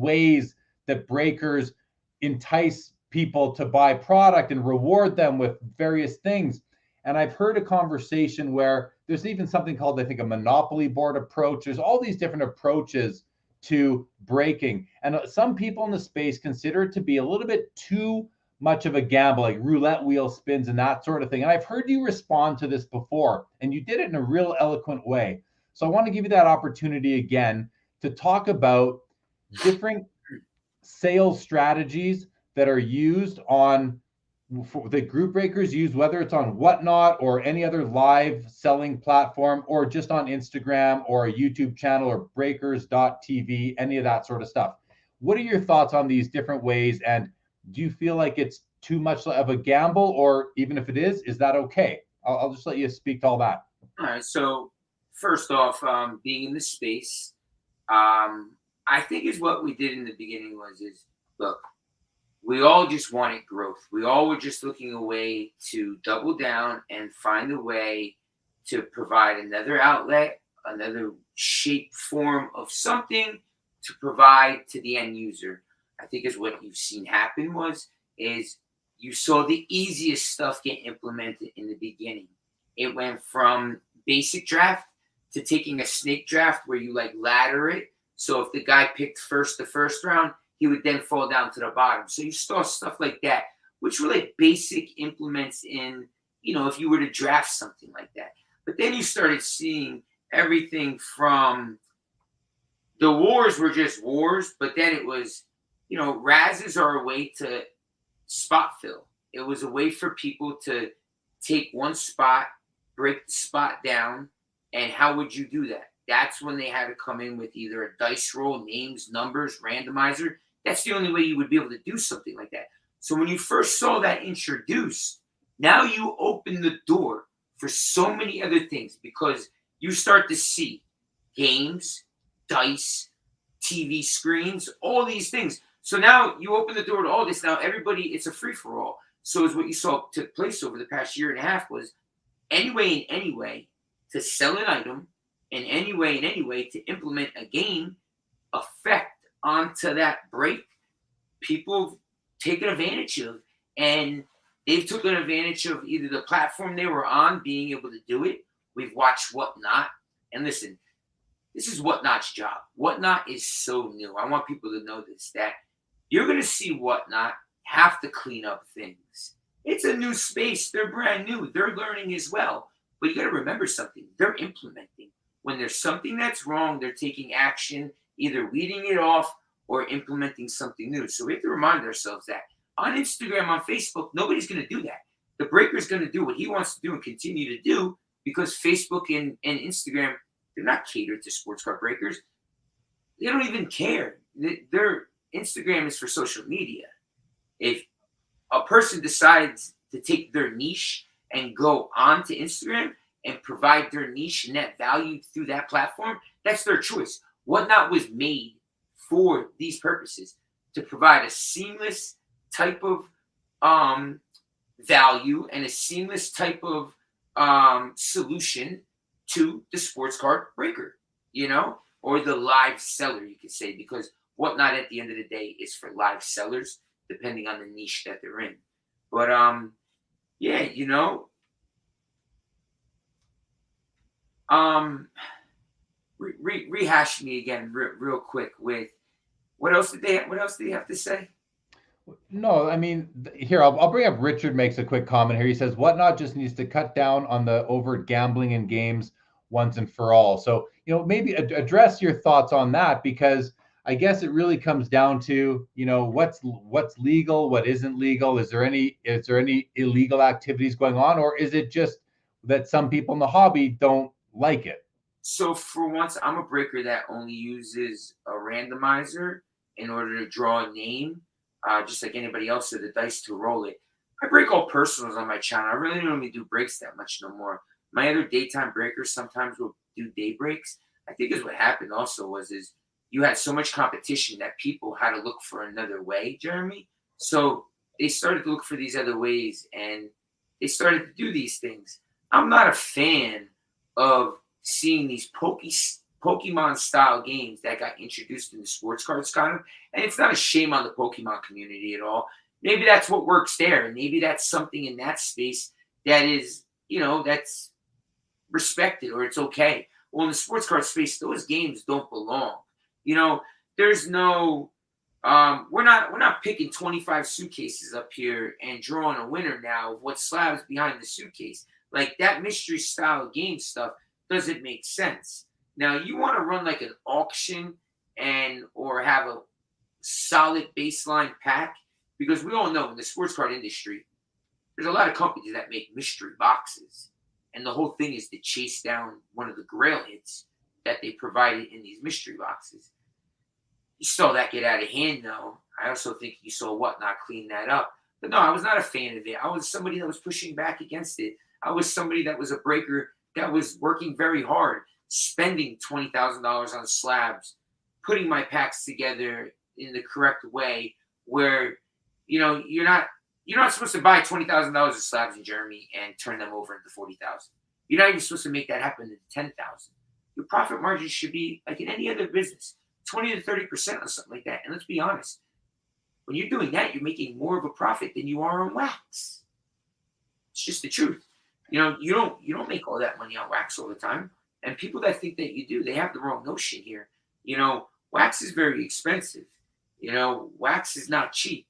ways that breakers entice people to buy product and reward them with various things. And I've heard a conversation where there's even something called, I think, a monopoly board approach. There's all these different approaches to breaking. And some people in the space consider it to be a little bit too much of a gamble, like roulette wheel spins and that sort of thing. And I've heard you respond to this before, and you did it in a real eloquent way. So I want to give you that opportunity again to talk about different sales strategies that are used on the group breakers use, whether it's on Whatnot or any other live selling platform, or just on Instagram or a YouTube channel or breakers.tv, any of that sort of stuff. What are your thoughts on these different ways? And do you feel like it's too much of a gamble, or even if it is that okay? I'll just let you speak to all that. All right. So first off, being in the space, I think is what we did in the beginning is look, we all just wanted growth. We all were just looking a way to double down and find a way to provide another outlet, another shape, form of something to provide to the end user. I think is what you've seen happen is you saw the easiest stuff get implemented in the beginning. It went from basic draft to taking a snake draft where you like ladder it. So if the guy picked first the first round, he would then fall down to the bottom. So you saw stuff like that, which were like basic implements in, if you were to draft something like that. But then you started seeing everything from the wars were just wars, but then it was, Razes are a way to spot fill. It was a way for people to take one spot, break the spot down, and how would you do that? That's when they had to come in with either a dice roll, names, numbers, randomizer. That's the only way you would be able to do something like that. So when you first saw that introduced, now you open the door for so many other things, because you start to see games, dice, TV screens, all these things. So now you open the door to all this. Now everybody, it's a free-for-all. So is what you saw took place over the past year and a half was any way to sell an item, and any way to implement a game effect onto that break, people have taken advantage of. And they've taken advantage of either the platform they were on being able to do it. We've watched Whatnot. And listen, this is Whatnot's job. Whatnot is so new. I want people to know this, that you're going to see Whatnot have to clean up things. It's a new space. They're brand new. They're learning as well. But you got to remember something. They're implementing. When there's something that's wrong, they're taking action, either weeding it off or implementing something new. So we have to remind ourselves that on Instagram, on Facebook, nobody's going to do that. The breaker's going to do what he wants to do and continue to do, because Facebook and Instagram, they're not catered to sports card breakers. They don't even care. Their Instagram is for social media. If a person decides to take their niche and go onto Instagram and provide their niche and that value through that platform, that's their choice. Whatnot was made for these purposes, to provide a seamless type of value and a seamless type of solution to the sports card breaker, or the live seller, you could say, because Whatnot at the end of the day is for live sellers, depending on the niche that they're in. But rehash me again real quick with what else did they have to say? No, I mean, here, I'll bring up Richard makes a quick comment here. He says, Whatnot just needs to cut down on the overt gambling in games once and for all. So, maybe address your thoughts on that, because I guess it really comes down to, what's legal, what isn't legal. Is there any illegal activities going on, or is it just that some people in the hobby don't like it. So for once, I'm a breaker that only uses a randomizer in order to draw a name, just like anybody else, or the dice to roll it. I break all personals on my channel. I really don't really do breaks that much no more. My other daytime breakers sometimes will do day breaks. I think is what happened also is you had so much competition that people had to look for another way, Jeremy. So they started to look for these other ways, and they started to do these things. I'm not a fan of seeing these Pokemon style games that got introduced in the sports cards kind of, and it's not a shame on the Pokemon community at all. Maybe that's what works there, and maybe that's something in that space that is, that's respected, or it's okay. Well, in the sports card space, those games don't belong. There's no we're not picking 25 suitcases up here and drawing a winner now of what slabs behind the suitcase. Like that mystery style game stuff doesn't make sense. Now you want to run like an auction or have a solid baseline pack, because we all know in the sports card industry, there's a lot of companies that make mystery boxes. And the whole thing is to chase down one of the grail hits that they provided in these mystery boxes. You saw that get out of hand, though. I also think you saw Whatnot clean that up. But no, I was not a fan of it. I was somebody that was pushing back against it. I was somebody that was a breaker that was working very hard, spending $20,000 on slabs, putting my packs together in the correct way, where you're not supposed to buy $20,000 of slabs in Jeremy and turn them over into 40,000. You're not even supposed to make that happen into 10,000. Your profit margin should be like in any other business, 20 to 30% on something like that. And let's be honest, when you're doing that, you're making more of a profit than you are on wax. It's just the truth. You don't make all that money on wax all the time. And people that think that you do, they have the wrong notion here. Wax is very expensive. Wax is not cheap.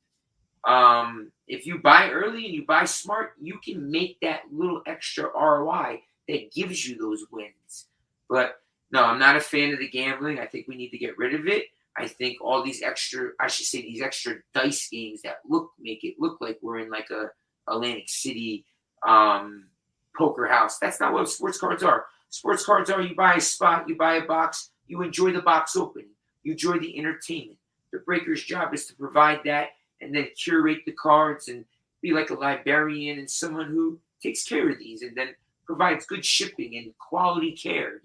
If you buy early and you buy smart, you can make that little extra ROI that gives you those wins. But no, I'm not a fan of the gambling. I think we need to get rid of it. I think all these extra dice games that make it look like we're in like a Atlantic City poker house. That's not what sports cards are. Sports cards are, you buy a spot, you buy a box, you enjoy the box opening, you enjoy the entertainment. The breaker's job is to provide that and then curate the cards and be like a librarian and someone who takes care of these and then provides good shipping and quality care.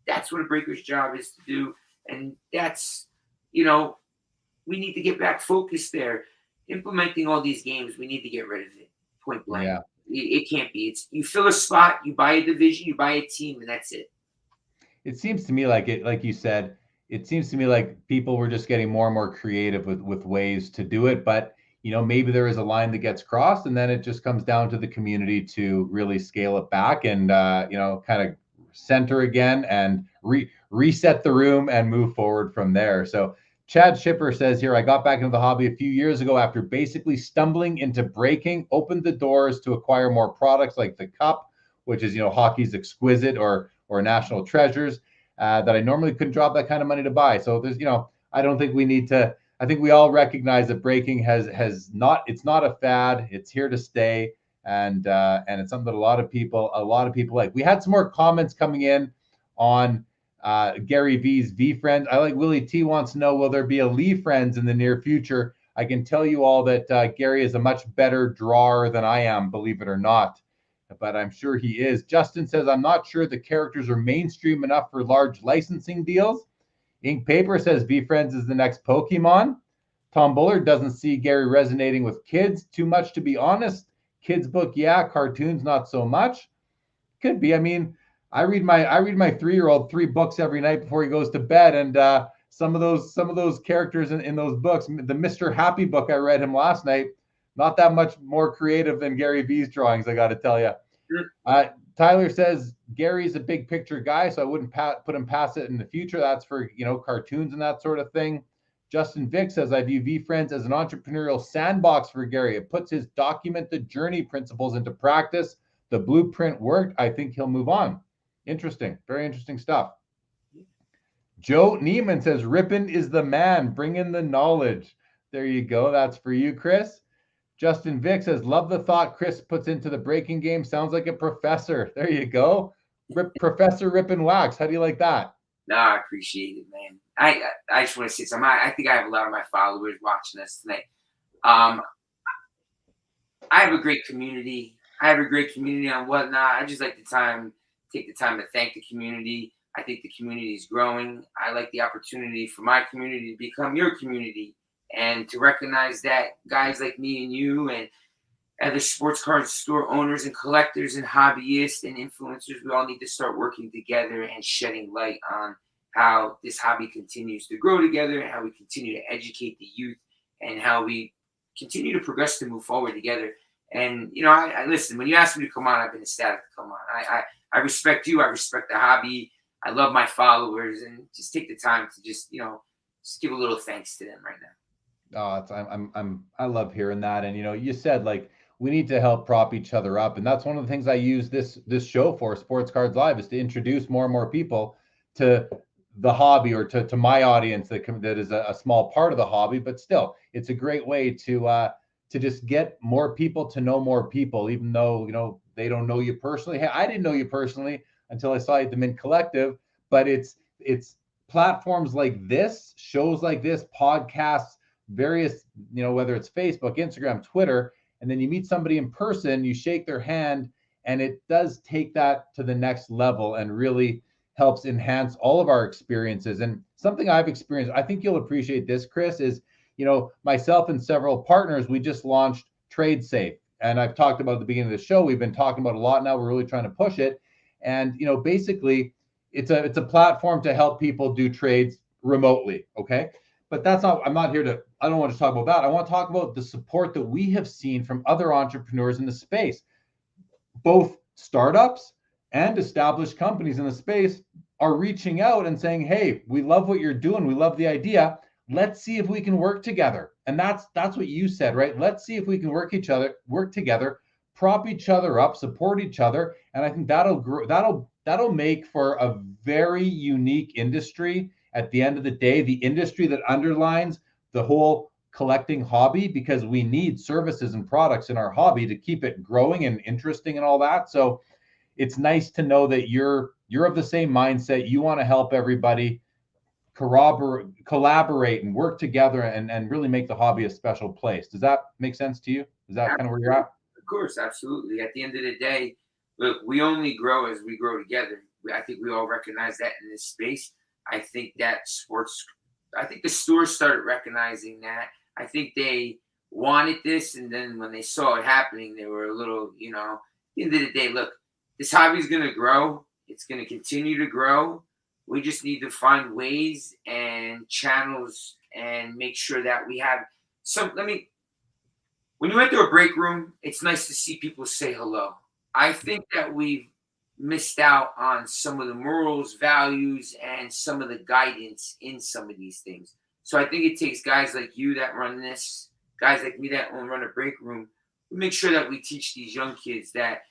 That's what a breaker's job is to do. And that's, we need to get back focused there. Implementing all these games, we need to get rid of it. Point blank. Yeah. It can't be. You fill a spot, you buy a division, you buy a team, and that's it. It seems to me like you said, it seems to me like people were just getting more and more creative with ways to do it. But, maybe there is a line that gets crossed, and then it just comes down to the community to really scale it back and, kind of center again and reset the room and move forward from there. So Chad Shipper says here, I got back into the hobby a few years ago after basically stumbling into breaking, opened the doors to acquire more products like the cup, which is, hockey's exquisite or national treasures that I normally couldn't drop that kind of money to buy. So there's, I don't think we need to, I think we all recognize that breaking it's not a fad. It's here to stay. And it's something that a lot of people like. We had some more comments coming in on Gary V's VeeFriends. I like Willie T wants to know, will there be a VeeFriends in the near future? I can tell you all that Gary is a much better drawer than I am, believe it or not, but I'm sure he is. Justin says, I'm not sure the characters are mainstream enough for large licensing deals. Ink Paper says VeeFriends is the next Pokemon. Tom Bullard doesn't see Gary resonating with kids too much, to be honest. Kids book, yeah. Cartoons, not so much. Could be. I mean, I read my 3-year-old 3 books every night before he goes to bed, and some of those characters in those books, the Mr. Happy book I read him last night, not that much more creative than Gary V's drawings, I got to tell you. Sure. Tyler says Gary's a big picture guy, so I wouldn't put him past it in the future. That's for cartoons and that sort of thing. Justin Vick says, I view VeeFriends as an entrepreneurial sandbox for Gary. It puts his document the journey principles into practice. The blueprint worked. I think he'll move on. Interesting. Very interesting stuff. Joe Neiman says, Rippin is the man. Bring in the knowledge. There you go. That's for you, Chris. Justin Vick says, love the thought Chris puts into the breaking game. Sounds like a professor. There you go. Professor Rippin Wax. How do you like that? No, I appreciate it, man. I just want to say something. I think I have a lot of my followers watching us tonight. I have a great community. I have a great community on Whatnot. I just like take the time to thank the community. I think the community is growing. I like the opportunity for my community to become your community and to recognize that guys like me and you and other sports card store owners and collectors and hobbyists and influencers, we all need to start working together and shedding light on how this hobby continues to grow together and how we continue to educate the youth and how we continue to progress to move forward together. And, you know, I listen, when you asked me to come on, I've been ecstatic to come on. I respect you. I respect the hobby. I love my followers, and just take the time to just give a little thanks to them right now. Oh, I love hearing that. And, you said like, we need to help prop each other up. And that's one of the things I use this show for, Sports Cards Live, is to introduce more and more people to the hobby, or to my audience that is a small part of the hobby. But still, it's a great way to just get more people to know more people, even though, they don't know you personally. Hey, I didn't know you personally until I saw you at the Mint Collective, but it's platforms like this, shows like this, podcasts, various, whether it's Facebook, Instagram, Twitter, and then you meet somebody in person, you shake their hand, and it does take that to the next level and really helps enhance all of our experiences. And something I've experienced, I think you'll appreciate this, Chris, is, myself and several partners, we just launched Trade Safe. And I've talked about at the beginning of the show, we've been talking about a lot now, we're really trying to push it. And, basically it's a platform to help people do trades remotely. Okay. But I don't want to talk about that. I want to talk about the support that we have seen from other entrepreneurs in the space. Both startups and established companies in the space are reaching out and saying, hey, we love what you're doing. We love the idea. Let's see if we can work together. And that's what you said, right? Let's see if we can work together, prop each other up, support each other. And I think that'll make for a very unique industry at the end of the day, the industry that underlines the whole collecting hobby, because we need services and products in our hobby to keep it growing and interesting and all that. So it's nice to know that you're of the same mindset. You want to help everybody collaborate and work together and really make the hobby a special place. Does that make sense to you? Is that kind of where you're at? Of course, absolutely. At the end of the day, look, we only grow as we grow together. I think we all recognize that in this space. I think the stores started recognizing that. I think they wanted this, and then when they saw it happening, they were a little, at the end of the day, look, this hobby is going to grow. It's going to continue to grow. We just need to find ways and channels and make sure that we have when you enter a break room, it's nice to see people say hello. I think that we've missed out on some of the morals, values, and some of the guidance in some of these things. So I think it takes guys like you that run this, guys like me that run a break room, we make sure that we teach these young kids that,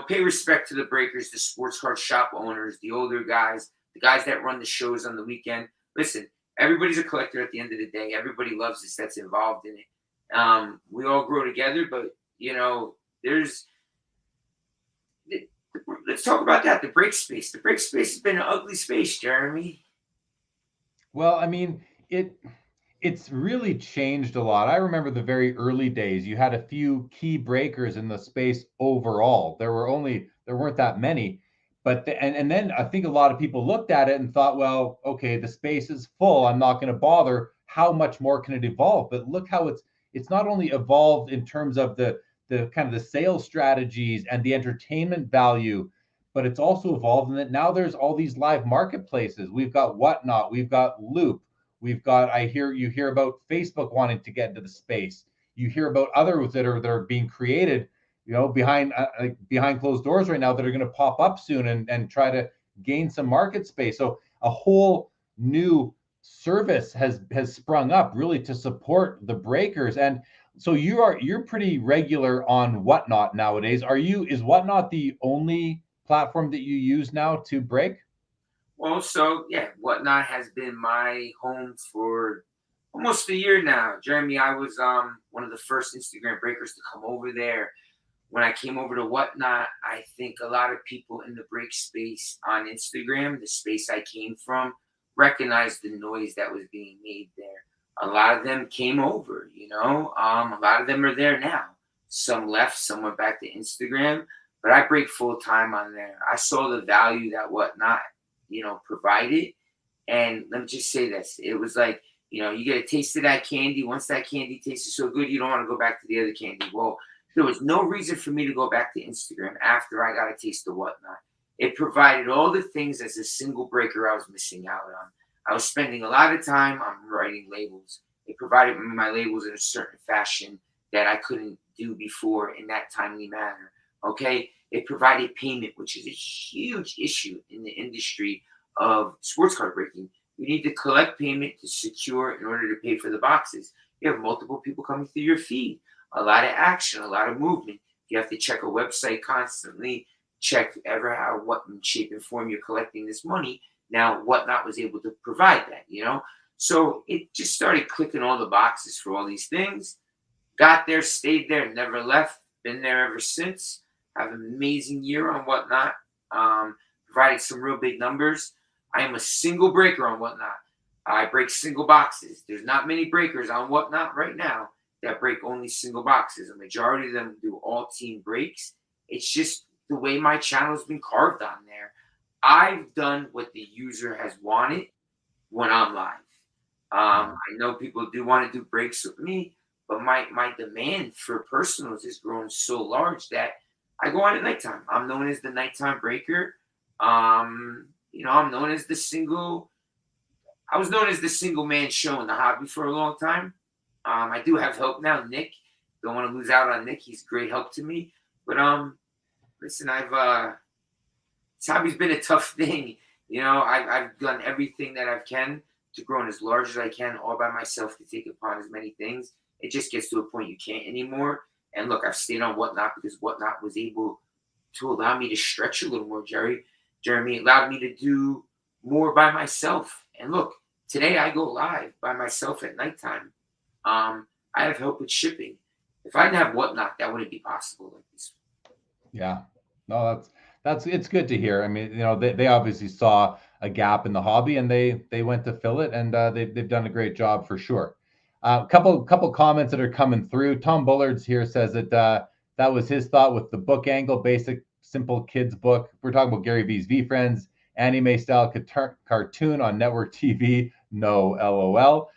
pay respect to the breakers, the sports card shop owners, the older guys, the guys that run the shows on the weekend. Listen, everybody's a collector at the end of the day. Everybody loves this that's involved in it. We all grow together, but, let's talk about that. The break space. The break space has been an ugly space, Jeremy. Well, I mean, it's really changed a lot. I remember the very early days. You had a few key breakers in the space overall. There weren't that many, but and then I think a lot of people looked at it and thought, well, okay, the space is full. I'm not going to bother. How much more can it evolve? But look how it's not only evolved in terms of the kind of the sales strategies and the entertainment value, but it's also evolved in that now there's all these live marketplaces. We've got Whatnot, we've got Loop, we've got, you hear about Facebook wanting to get into the space. You hear about others that are being created, behind closed doors right now that are going to pop up soon and try to gain some market space. So a whole new service has sprung up really to support the breakers. And so you're pretty regular on Whatnot nowadays. Is Whatnot the only platform that you use now to break? Well, so yeah, Whatnot has been my home for almost a year now. Jeremy, I was one of the first Instagram breakers to come over there. When I came over to Whatnot, I think a lot of people in the break space on Instagram, the space I came from, recognized the noise that was being made there. A lot of them came over, a lot of them are there now. Some left, some went back to Instagram, but I break full time on there. I saw the value that Whatnot, provided. And let me just say this. It was like, you get a taste of that candy. Once that candy tasted so good, you don't want to go back to the other candy. Well, there was no reason for me to go back to Instagram after I got a taste of Whatnot. It provided all the things as a single breaker I was missing out on. I was spending a lot of time on writing labels. It provided me my labels in a certain fashion that I couldn't do before in that timely manner. Okay? It provided payment, which is a huge issue in the industry of sports card breaking. You need to collect payment to secure in order to pay for the boxes. You have multiple people coming through your feed. A lot of action, a lot of movement. You have to check a website constantly, check what shape and form you're collecting this money. Now, Whatnot was able to provide that, So it just started clicking all the boxes for all these things. Got there, stayed there, never left. Been there ever since. Have an amazing year on Whatnot. Provided some real big numbers. I am a single breaker on Whatnot. I break single boxes. There's not many breakers on Whatnot right now that break only single boxes. A majority of them do all team breaks. It's just the way my channel's been carved on there. I've done what the user has wanted when I'm live. I know people do want to do breaks with me, but my demand for personals has grown so large that I go on at nighttime. I'm known as the nighttime breaker. I'm known as I was known as the single man show in the hobby for a long time. I do have help now, Nick. Don't want to lose out on Nick. He's great help to me. But listen, this hobby's been a tough thing. I've done everything that I can to grow as large as I can all by myself to take upon as many things. It just gets to a point you can't anymore. And look, I've stayed on Whatnot because Whatnot was able to allow me to stretch a little more, Jeremy. It allowed me to do more by myself. And look, today I go live by myself at nighttime. I have help with shipping. If I didn't have Whatnot, that wouldn't be possible like this. Yeah, no, that's it's good to hear. I mean, they obviously saw a gap in the hobby and they went to fill it, and they've done a great job for sure. Couple comments that are coming through. Tom Bullard's here says that that was his thought with the book angle, basic, simple kids book. We're talking about Gary V's VeeFriends, anime style cartoon on network TV. No, LOL.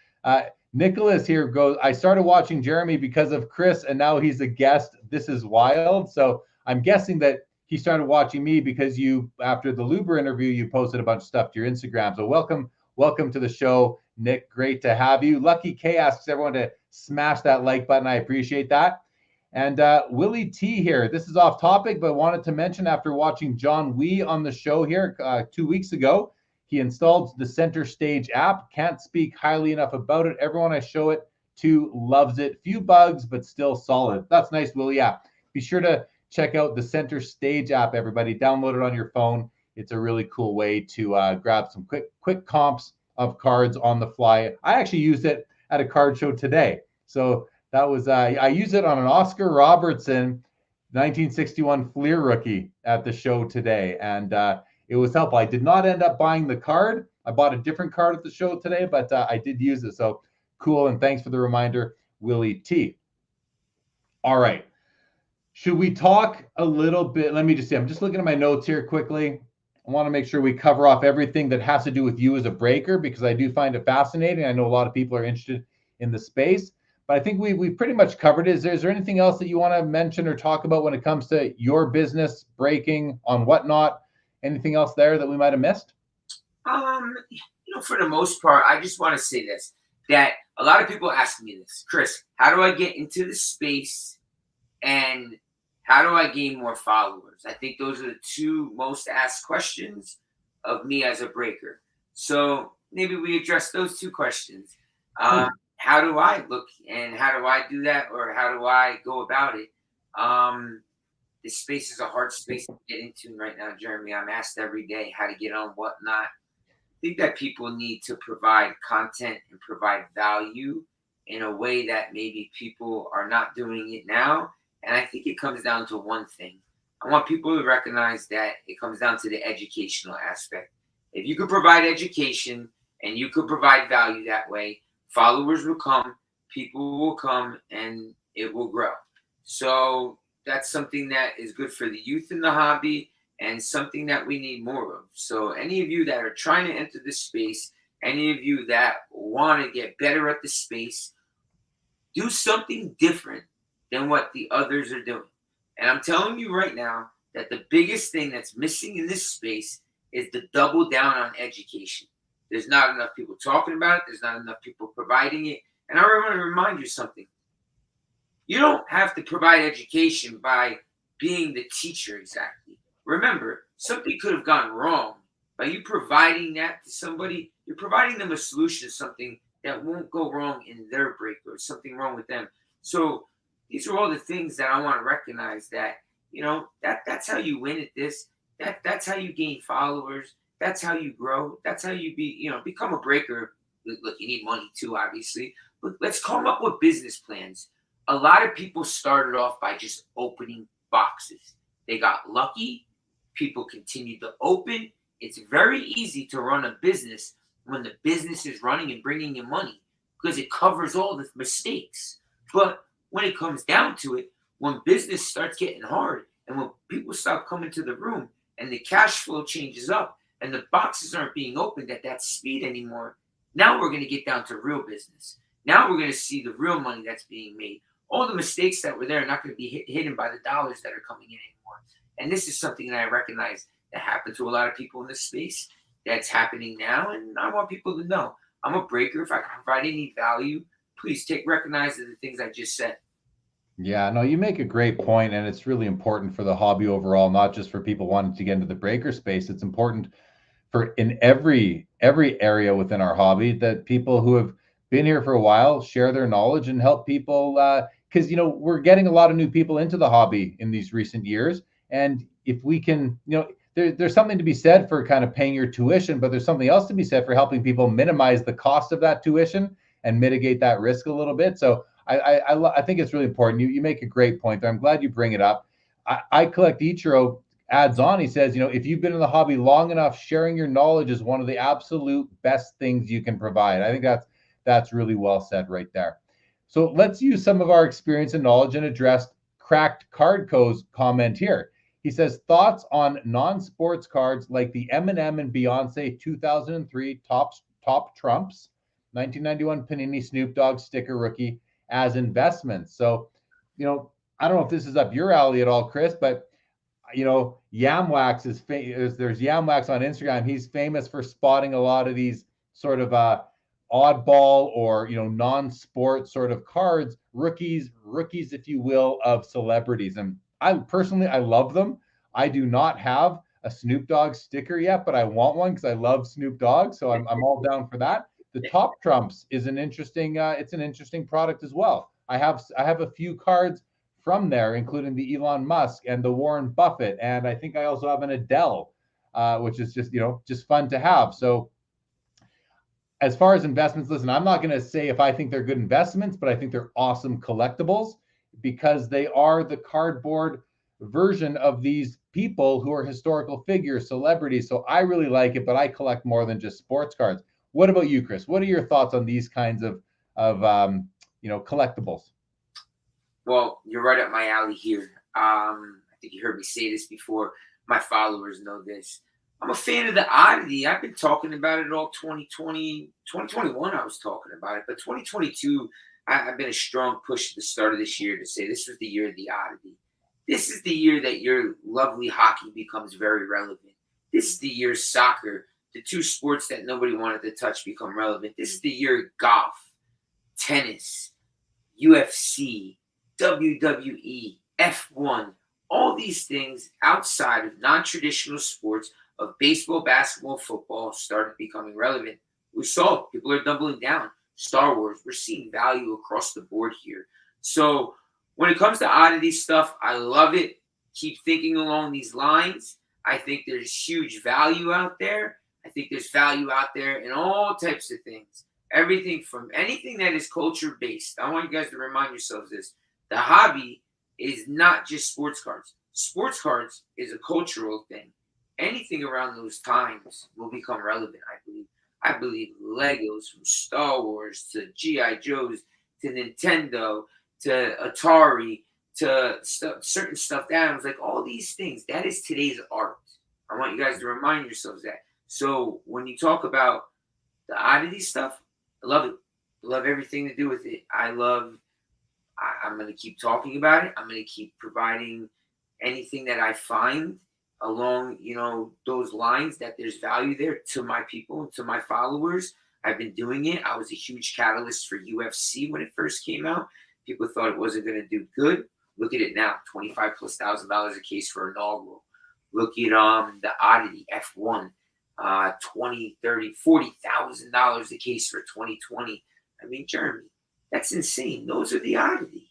Nicholas here goes, I started watching Jeremy because of Chris, and now he's a guest. This is wild. So I'm guessing that he started watching me because after the Luber interview, you posted a bunch of stuff to your Instagram. So welcome to the show, Nick. Great to have you. Lucky K asks everyone to smash that like button. I appreciate that. And Willie T here. This is off topic, but wanted to mention after watching John Wee on the show here 2 weeks ago, he installed the Center Stage app. Can't speak highly enough about it. Everyone I show it to loves it. Few bugs, but still solid. That's nice, Willie. Yeah. Be sure to check out the Center Stage app, everybody. Download it on your phone. It's a really cool way to grab some quick comps of cards on the fly. I actually used it at a card show today. So that was, I used it on an Oscar Robertson 1961 Fleer rookie at the show today. And it was helpful. I did not end up buying the card. I bought a different card at the show today, but I did use it. So cool. And thanks for the reminder, Willie T. All right. Should we talk a little bit? Let me just see. I'm just looking at my notes here quickly. I want to make sure we cover off everything that has to do with you as a breaker, because I do find it fascinating. I know a lot of people are interested in the space, but I think we pretty much covered it. Is there anything else that you want to mention or talk about when it comes to your business, breaking, on Whatnot? Anything else there that we might have missed? For the most part, I just want to say this, that a lot of people ask me this, Chris, how do I get into the space and how do I gain more followers? I think those are the two most asked questions of me as a breaker. So maybe we address those two questions. How do I look and how do I do that, or how do I go about it? This space is a hard space to get into right now, Jeremy. I'm asked every day how to get on Whatnot. think that people need to provide content and provide value in a way that maybe people are not doing it now. And I think it comes down to one thing. I want people to recognize that it comes down to the educational aspect. If you could provide education and you could provide value that way, followers will come, people will come, and it will grow. So that's something that is good for the youth in the hobby and something that we need more of. So any of you that are trying to enter this space, any of you that want to get better at the space, do something different than what the others are doing. And I'm telling you right now that the biggest thing that's missing in this space is the double down on education. There's not enough people talking about it. There's not enough people providing it. And I want to remind you something. You don't have to provide education by being the teacher exactly. Remember, something could have gone wrong. By you providing that to somebody, you're providing them a solution to something that won't go wrong in their break or something wrong with them. So these are all the things that I want to recognize that, that's how you win at this. That's how you gain followers. That's how you grow. That's how you become a breaker. Look, you need money too, obviously. But let's come up with business plans. A lot of people started off by just opening boxes. They got lucky. People continued to open. It's very easy to run a business when the business is running and bringing in money because it covers all the mistakes. But when it comes down to it, when business starts getting hard and when people start coming to the room and the cash flow changes up and the boxes aren't being opened at that speed anymore, now we're going to get down to real business. Now we're going to see the real money that's being made. All the mistakes that were there are not going to be hidden by the dollars that are coming in anymore. And this is something that I recognize that happened to a lot of people in this space. That's happening now, and I want people to know I'm a breaker. If I can provide any value, please recognize the things I just said. Yeah, no, you make a great point, and it's really important for the hobby overall, not just for people wanting to get into the breaker space. It's important for in every area within our hobby that people who have been here for a while share their knowledge and help people because we're getting a lot of new people into the hobby in these recent years, and if we can, there's something to be said for kind of paying your tuition, but there's something else to be said for helping people minimize the cost of that tuition and mitigate that risk a little bit. So I think it's really important. You make a great point there. I'm glad you bring it up. I collect Ichiro adds on. He says, if you've been in the hobby long enough, sharing your knowledge is one of the absolute best things you can provide. I think that's really well said right there. So let's use some of our experience and knowledge and address Cracked Cardco's comment here. He says, thoughts on non-sports cards like the Eminem and Beyonce 2003 Top Trumps, 1991 Panini Snoop Dogg sticker rookie as investments. So, I don't know if this is up your alley at all, Chris, but Yam Wax there's Yam Wax on Instagram. He's famous for spotting a lot of these sort of oddball or non-sport sort of cards, rookies, if you will, of celebrities. And I love them. I do not have a Snoop Dogg sticker yet, but I want one because I love Snoop Dogg. So I'm all down for that. The Top Trumps is an interesting product as well. I have a few cards from there, including the Elon Musk and the Warren Buffett, and I think I also have an Adele, which is just fun to have. So as far as investments, listen, I'm not going to say if I think they're good investments, but I think they're awesome collectibles because they are the cardboard version of these people who are historical figures, celebrities. So I really like it, but I collect more than just sports cards. What about you, Chris? What are your thoughts on these kinds of collectibles? Well, you're right up my alley here. I think you heard me say this before. My followers know this. I'm a fan of the oddity. I've been talking about it all 2020, 2021. I was talking about it, but 2022, I've been a strong push at the start of this year to say this was the year of the oddity. This is the year that your lovely hockey becomes very relevant. This is the year soccer, the two sports that nobody wanted to touch, become relevant. This is the year golf, tennis, UFC, WWE, F1, all these things outside of non-traditional sports of baseball, basketball, football started becoming relevant. We saw people are doubling down. Star Wars, we're seeing value across the board here. So when it comes to oddity stuff, I love it. Keep thinking along these lines. I think there's huge value out there. I think there's value out there in all types of things. Everything from anything that is culture based. I want you guys to remind yourselves this. The hobby is not just sports cards. Sports cards is a cultural thing. Anything around those times will become relevant, I believe. I believe Legos from Star Wars to G.I. Joes to Nintendo to Atari to certain stuffed animals, like all these things, that is today's art. I want you guys to remind yourselves that. So when you talk about the oddity stuff, I love it. I love everything to do with it. I'm going to keep talking about it. I'm going to keep providing anything that I find along, those lines, that there's value there to my people and to my followers. I've been doing it. I was a huge catalyst for UFC when it first came out. People thought it wasn't going to do good. Look at it now, $25,000+ a case for inaugural. Look at the oddity F1, $20,000, $30,000, $40,000 a case for 2020. I mean, Jeremy, that's insane. Those are the oddity.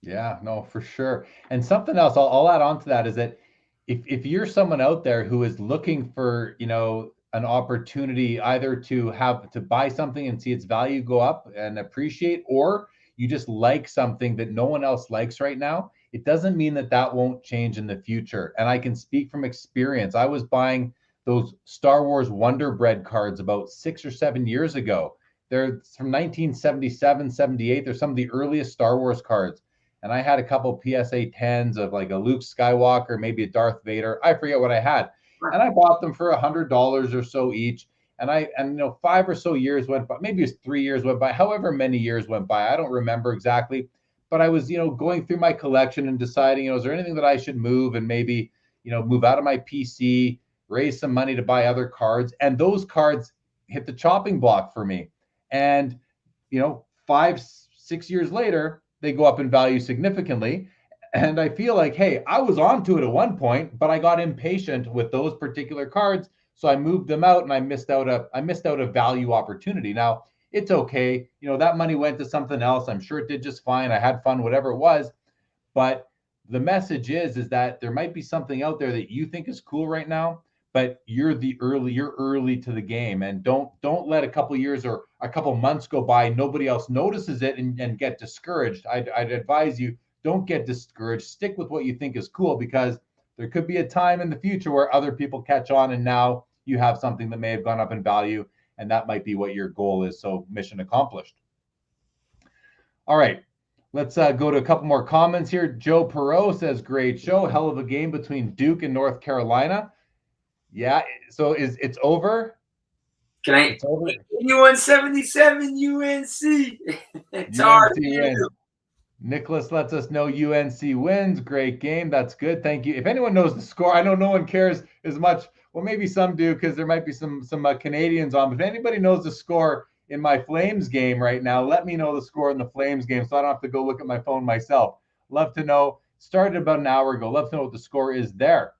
Yeah, no, for sure. And something else I'll add on to that is that if you're someone out there who is looking for, an opportunity either to buy something and see its value go up and appreciate, or you just like something that no one else likes right now, it doesn't mean that won't change in the future. And I can speak from experience. I was buying those Star Wars Wonder Bread cards about 6 or 7 years ago. They're from 1977, 78. They're some of the earliest Star Wars cards. And I had a couple PSA 10s of like a Luke Skywalker, maybe a Darth Vader. I forget what I had. And I bought them for $100 or so each. And 5 or so years went by, maybe it was 3 years went by, however many years went by. I don't remember exactly. But I was, going through my collection and deciding, is there anything that I should move and maybe, move out of my PC, raise some money to buy other cards. And those cards hit the chopping block for me. And, 5, 6 years later, they go up in value significantly. And I feel like, hey, I was onto it at one point, but I got impatient with those particular cards. So I moved them out and I missed out a value opportunity. Now, it's okay. That money went to something else. I'm sure it did just fine. I had fun, whatever it was. But the message is that there might be something out there that you think is cool right now, but you're early to the game. And don't let a couple years or a couple months go by, nobody else notices it and get discouraged. I'd advise you, don't get discouraged. Stick with what you think is cool, because there could be a time in the future where other people catch on and now you have something that may have gone up in value, and that might be what your goal is. So mission accomplished. All right, let's go to a couple more comments here. Joe Perot says, great show. Hell of a game between Duke and North Carolina. Yeah, so it's over? Can I? It's over. UN 77 UNC. It's hard. Nicholas lets us know UNC wins. Great game. That's good. Thank you. If anyone knows the score, I know no one cares as much. Well, maybe some do, because there might be some Canadians on. But if anybody knows the score in my Flames game right now, let me know the score in the Flames game so I don't have to go look at my phone myself. Love to know. Started about an hour ago. Love to know what the score is there.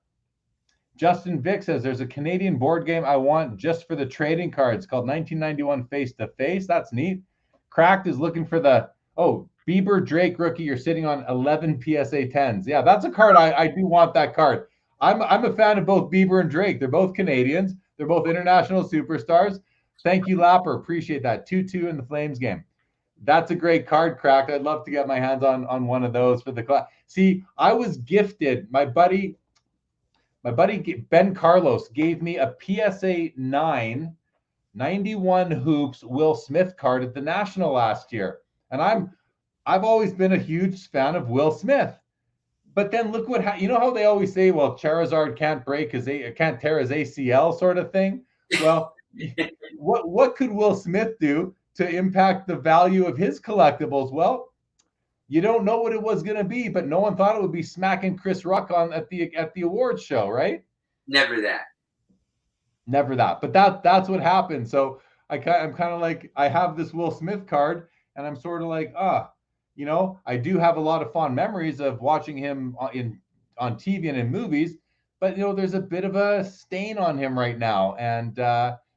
Justin Vick says, there's a Canadian board game I want just for the trading cards called 1991 Face to Face. That's neat. Cracked is looking for the, Bieber Drake rookie. You're sitting on 11 PSA 10s. Yeah, that's a card. I do want that card. I'm a fan of both Bieber and Drake. They're both Canadians. They're both international superstars. Thank you, Lapper. Appreciate that. 2-2 in the Flames game. That's a great card, Cracked. I'd love to get my hands on one of those for the class. See, I was gifted. My buddy Ben Carlos gave me a PSA 9 91 Hoops Will Smith card at the National last year. And I've always been a huge fan of Will Smith. But then look how they always say, well, Charizard can't tear his ACL sort of thing. Well, what could Will Smith do to impact the value of his collectibles? Well, you don't know what it was going to be, but no one thought it would be smacking Chris Rock at the awards show, right? Never that. But that's what happened. So I'm kind of like, I have this Will Smith card, and I'm sort of like, I do have a lot of fond memories of watching him on TV and in movies, but there's a bit of a stain on him right now. And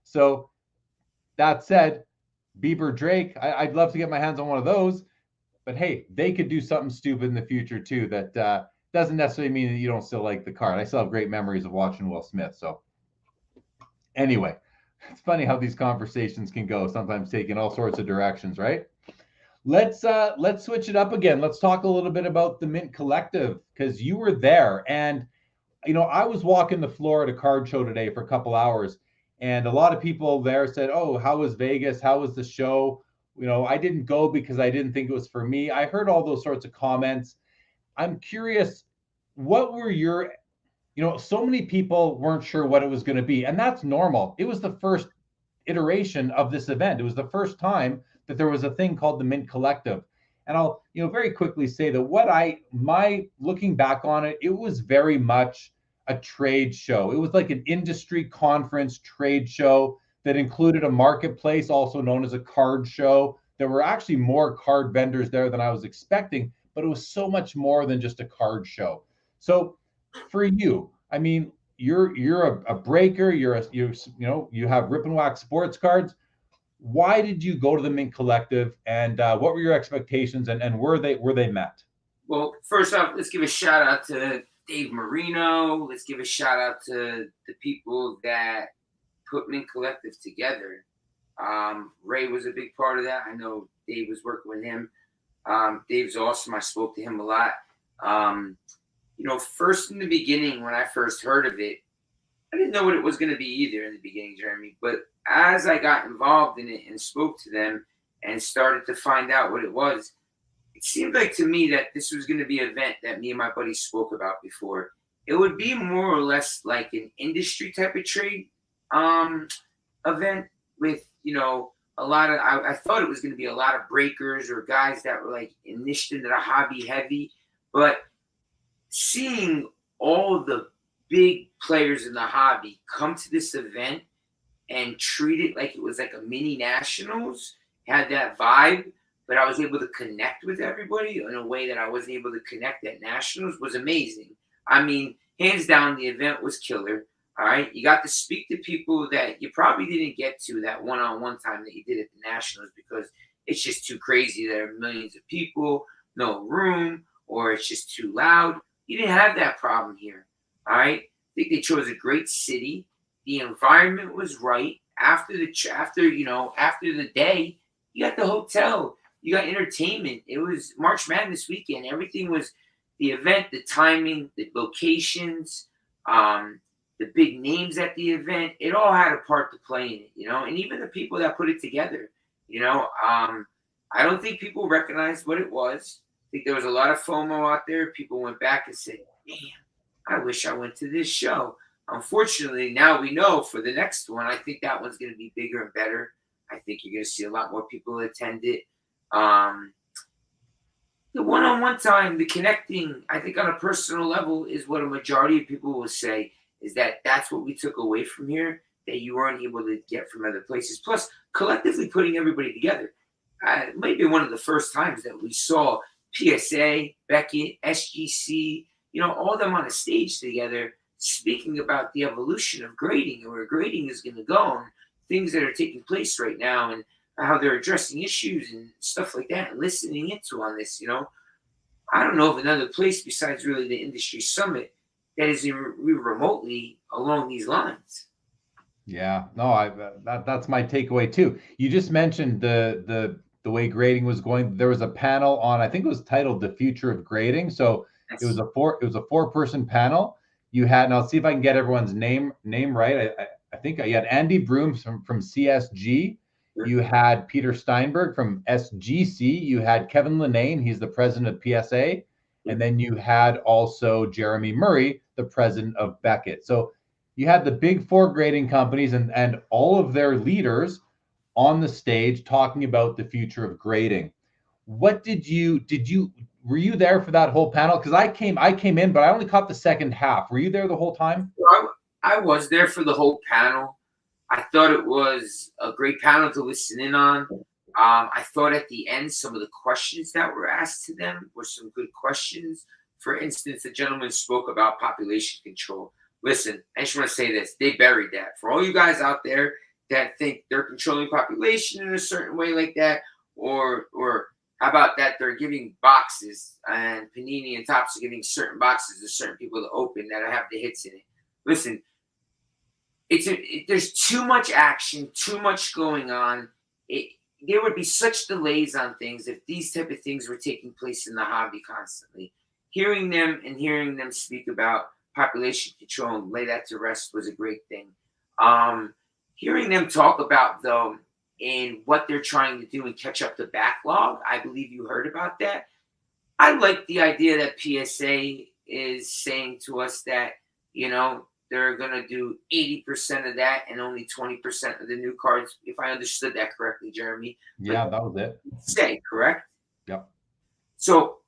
so that said, Bieber Drake, I'd love to get my hands on one of those. But hey, they could do something stupid in the future too. That doesn't necessarily mean that you don't still like the card. I still have great memories of watching Will Smith. So Anyway, it's funny how these conversations can go, sometimes taking all sorts of directions, right? Let's switch it up again. Let's talk a little bit about the Mint Collective, because you were there. And I was walking the floor at a card show today for a couple hours, and a lot of people there said, "Oh, how was Vegas? How was the show?" I didn't go because I didn't think it was for me. I heard all those sorts of comments. I'm curious, what were your, so many people weren't sure what it was going to be, and that's normal. It was the first iteration of this event. It was the first time that there was a thing called the Mint Collective. And I'll, very quickly say that my looking back on it, it was very much a trade show. It was like an industry conference trade show that included a marketplace, also known as a card show. There were actually more card vendors there than I was expecting, but it was so much more than just a card show. So for you, I mean, you're a breaker. You have Rippin Wax sports cards. Why did you go to the Mint Collective, and what were your expectations, and were they met? Well, first off, let's give a shout out to Dave Marino. Let's give a shout out to the people that put Mint Collective together. Ray was a big part of that. I know Dave was working with him. Dave's awesome. I spoke to him a lot. First in the beginning, when I first heard of it, I didn't know what it was going to be either in the beginning, Jeremy. But as I got involved in it and spoke to them and started to find out what it was, it seemed like to me that this was going to be an event that me and my buddies spoke about before. It would be more or less like an industry type of trade event with, a lot of, I thought it was going to be a lot of breakers or guys that were like niched into the hobby heavy. But seeing all the big players in the hobby come to this event and treat it like it was like a mini nationals, had that vibe, but I was able to connect with everybody in a way that I wasn't able to connect at nationals, was amazing. I mean, hands down, the event was killer. All right. You got to speak to people that you probably didn't get to that one-on-one time that you did at the nationals, because it's just too crazy. There are millions of people, no room, or it's just too loud. You didn't have that problem here. All right. I think they chose a great city. The environment was right. After the day, you got the hotel, you got entertainment. It was March Madness weekend. Everything was the event, the timing, the locations, the big names at the event. It all had a part to play in it, and even the people that put it together, I don't think people recognized what it was. I think there was a lot of FOMO out there. People went back and said, man, I wish I went to this show. Unfortunately, now we know for the next one, I think that one's going to be bigger and better. I think you're going to see a lot more people attend it. The one-on-one time, the connecting, I think on a personal level is what a majority of people will say is that's what we took away from here that you weren't able to get from other places. Plus, collectively putting everybody together. It might be one of the first times that we saw PSA, Beckett, SGC, all of them on a stage together speaking about the evolution of grading and where grading is going to go and things that are taking place right now and how they're addressing issues and stuff like that and listening into on this, I don't know of another place besides really the industry summit that is remotely along these lines. Yeah, no, that's my takeaway too. You just mentioned the way grading was going. There was a panel on, I think it was titled "The Future of Grading." So it was a four-person panel. You had, and I'll see if I can get everyone's name right. I think you had Andy Broom from CSG. You had Peter Steinberg from SGC. You had Kevin Linane, he's the president of PSA. And then you had also Jeremy Murray, the president of Beckett. So you had the big four grading companies and all of their leaders on the stage talking about the future of grading. What were you there for that whole panel? Because I came in, but I only caught the second half. Were you there the whole time? I was there for the whole panel. I thought it was a great panel to listen in on. I thought at the end, some of the questions that were asked to them were some good questions. For instance, the gentleman spoke about population control. Listen, I just want to say this. They buried that. For all you guys out there that think they're controlling population in a certain way like that, or how about that they're giving boxes and Panini and Topps are giving certain boxes to certain people to open that have the hits in it. Listen, there's too much action, too much going on. There would be such delays on things if these type of things were taking place in the hobby constantly. Hearing them speak about population control and lay that to rest was a great thing. Hearing them talk about though and what they're trying to do and catch up the backlog, I believe you heard about that. I like the idea that PSA is saying to us that, they're going to do 80% of that and only 20% of the new cards, if I understood that correctly, Jeremy. Yeah, that was it. Say, correct? Yep. So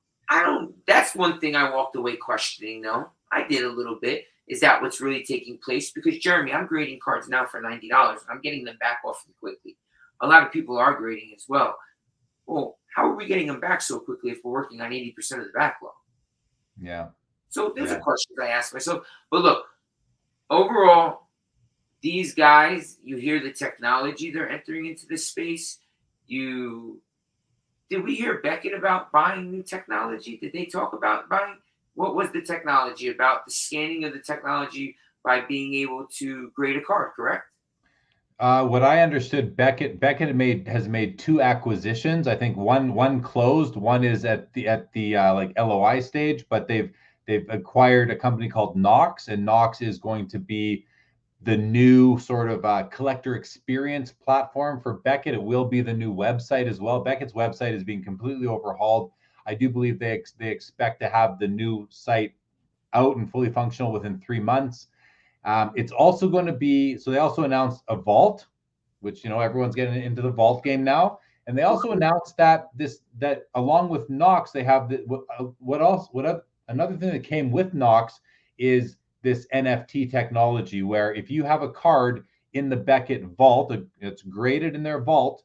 that's one thing I walked away questioning, though. I did a little bit. Is that what's really taking place? Because, Jeremy, I'm grading cards now for $90 and I'm getting them back awfully quickly. A lot of people are grading as well. Well, how are we getting them back so quickly if we're working on 80% of the backlog? Yeah. So there's a question I asked myself. But look, overall, these guys, you hear the technology they're entering into this space. Did we hear Beckett about buying new technology? Did they talk about buying? What was the technology about? The scanning of the technology by being able to grade a card, correct? What I understood, Beckett has made 2 acquisitions. I think one closed, one is at the like LOI stage, but they've acquired a company called Knox, and Knox is going to be the new sort of collector experience platform for Beckett. It will be the new website as well. Beckett's website is being completely overhauled. I do believe they expect to have the new site out and fully functional within 3 months. It's also going to be, so they also announced a vault, which, everyone's getting into the vault game now. And they also announced that along with Knox, they have another thing that came with Knox is this NFT technology, where if you have a card in the Beckett vault, it's graded in their vault,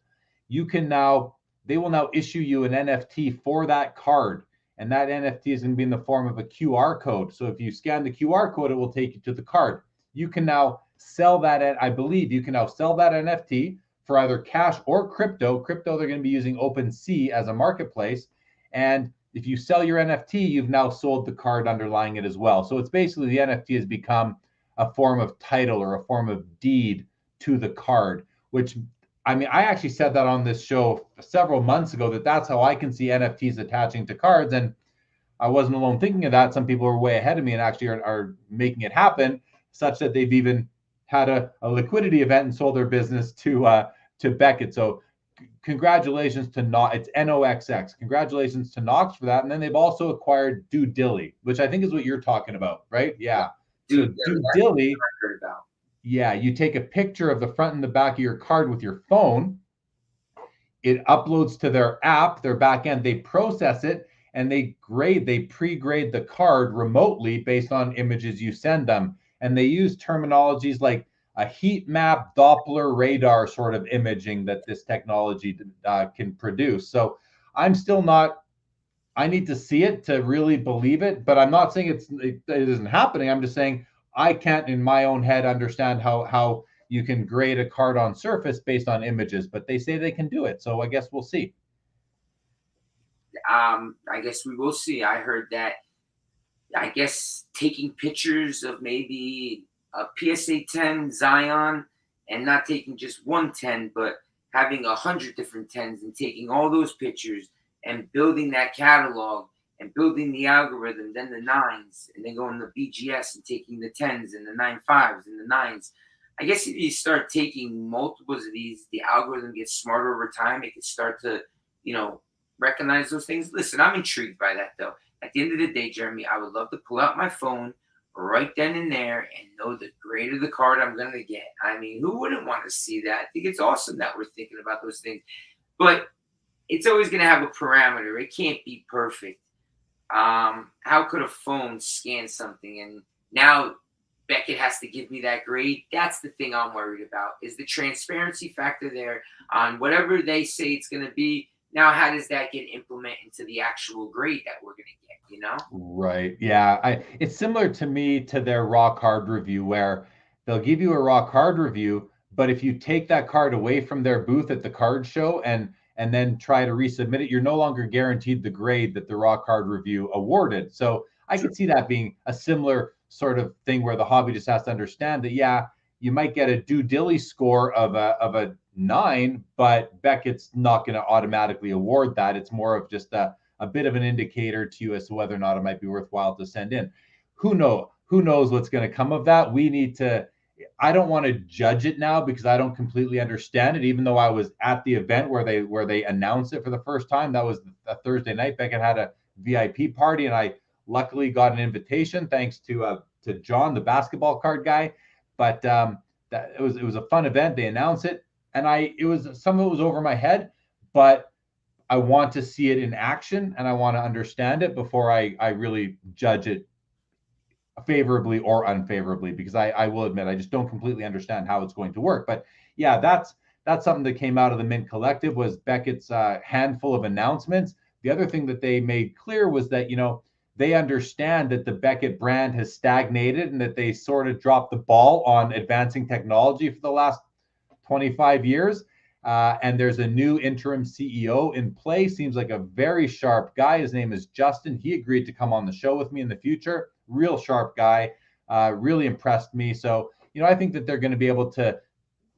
they will now issue you an NFT for that card. And that NFT is going to be in the form of a QR code. So if you scan the QR code, it will take you to the card. You can now sell that, I believe you can now sell that NFT for either cash or crypto. Crypto, they're going to be using OpenSea as a marketplace. And if you sell your NFT, you've now sold the card underlying it as well. So it's basically the NFT has become a form of title or a form of deed to the card, which, I actually said that on this show several months ago, that's how I can see NFTs attaching to cards. And I wasn't alone thinking of that. Some people are way ahead of me and actually are making it happen, such that they've even had a liquidity event and sold their business to Beckett. So congratulations to Knox. It's NOXX. Congratulations to Knox for that. And then they've also acquired DoDilly, which I think is what you're talking about, right? Yeah. So DoDilly, yeah, you take a picture of the front and the back of your card with your phone. It uploads to their app, their back end. They process it and they pre-grade the card remotely based on images you send them. And they use terminologies like a heat map, Doppler radar sort of imaging that this technology can produce. So I'm still not, I need to see it to really believe it, but I'm not saying it isn't happening. I'm just saying I can't in my own head understand how you can grade a card on surface based on images, but they say they can do it. So I guess we'll see. I guess we will see. I heard that, I guess, taking pictures of maybe a PSA 10 Zion and not taking just one 10, but having 100 different 10s and taking all those pictures and building that catalog and building the algorithm, then the 9s, and then going to BGS and taking the 10s and the 9.5s and the 9s. I guess if you start taking multiples of these, the algorithm gets smarter over time. It can start to, recognize those things. Listen, I'm intrigued by that, though. At the end of the day, Jeremy, I would love to pull out my phone right then and there and know the grade of the card I'm going to get. Who wouldn't want to see that? I think it's awesome that we're thinking about those things. But it's always going to have a parameter. It can't be perfect. How could a phone scan something and now Beckett has to give me that grade? That's the thing I'm worried about, is the transparency factor there on whatever they say it's going to be. Now, how does that get implemented into the actual grade that we're going to get, Right. Yeah. It's similar to me to their raw card review, where they'll give you a raw card review, but if you take that card away from their booth at the card show and then try to resubmit it, you're no longer guaranteed the grade that the raw card review awarded. So I could see that being a similar sort of thing where the hobby just has to understand that, yeah, you might get a do dilly score of a 9, but Beckett's not going to automatically award that. It's more of just a bit of an indicator to you as to whether or not it might be worthwhile to send in. Who knows what's going to come of that? I don't want to judge it now because I don't completely understand it, even though I was at the event where they announced it for the first time. That was a Thursday night. Beckett had a VIP party, and I luckily got an invitation thanks to John, the basketball card guy. But it was a fun event. They announced it, and some of it was over my head, but I want to see it in action, and I want to understand it before I really judge it favorably or unfavorably, because I will admit I just don't completely understand how it's going to work. But yeah, that's something that came out of the Mint Collective, was Beckett's handful of announcements. The other thing that they made clear was that, they understand that the Beckett brand has stagnated and that they sort of dropped the ball on advancing technology for the last 25 years. And there's a new interim CEO in place. Seems like a very sharp guy. His name is Justin. He agreed to come on the show with me in the future. Real sharp guy. Really impressed me. So, I think that they're going to be able to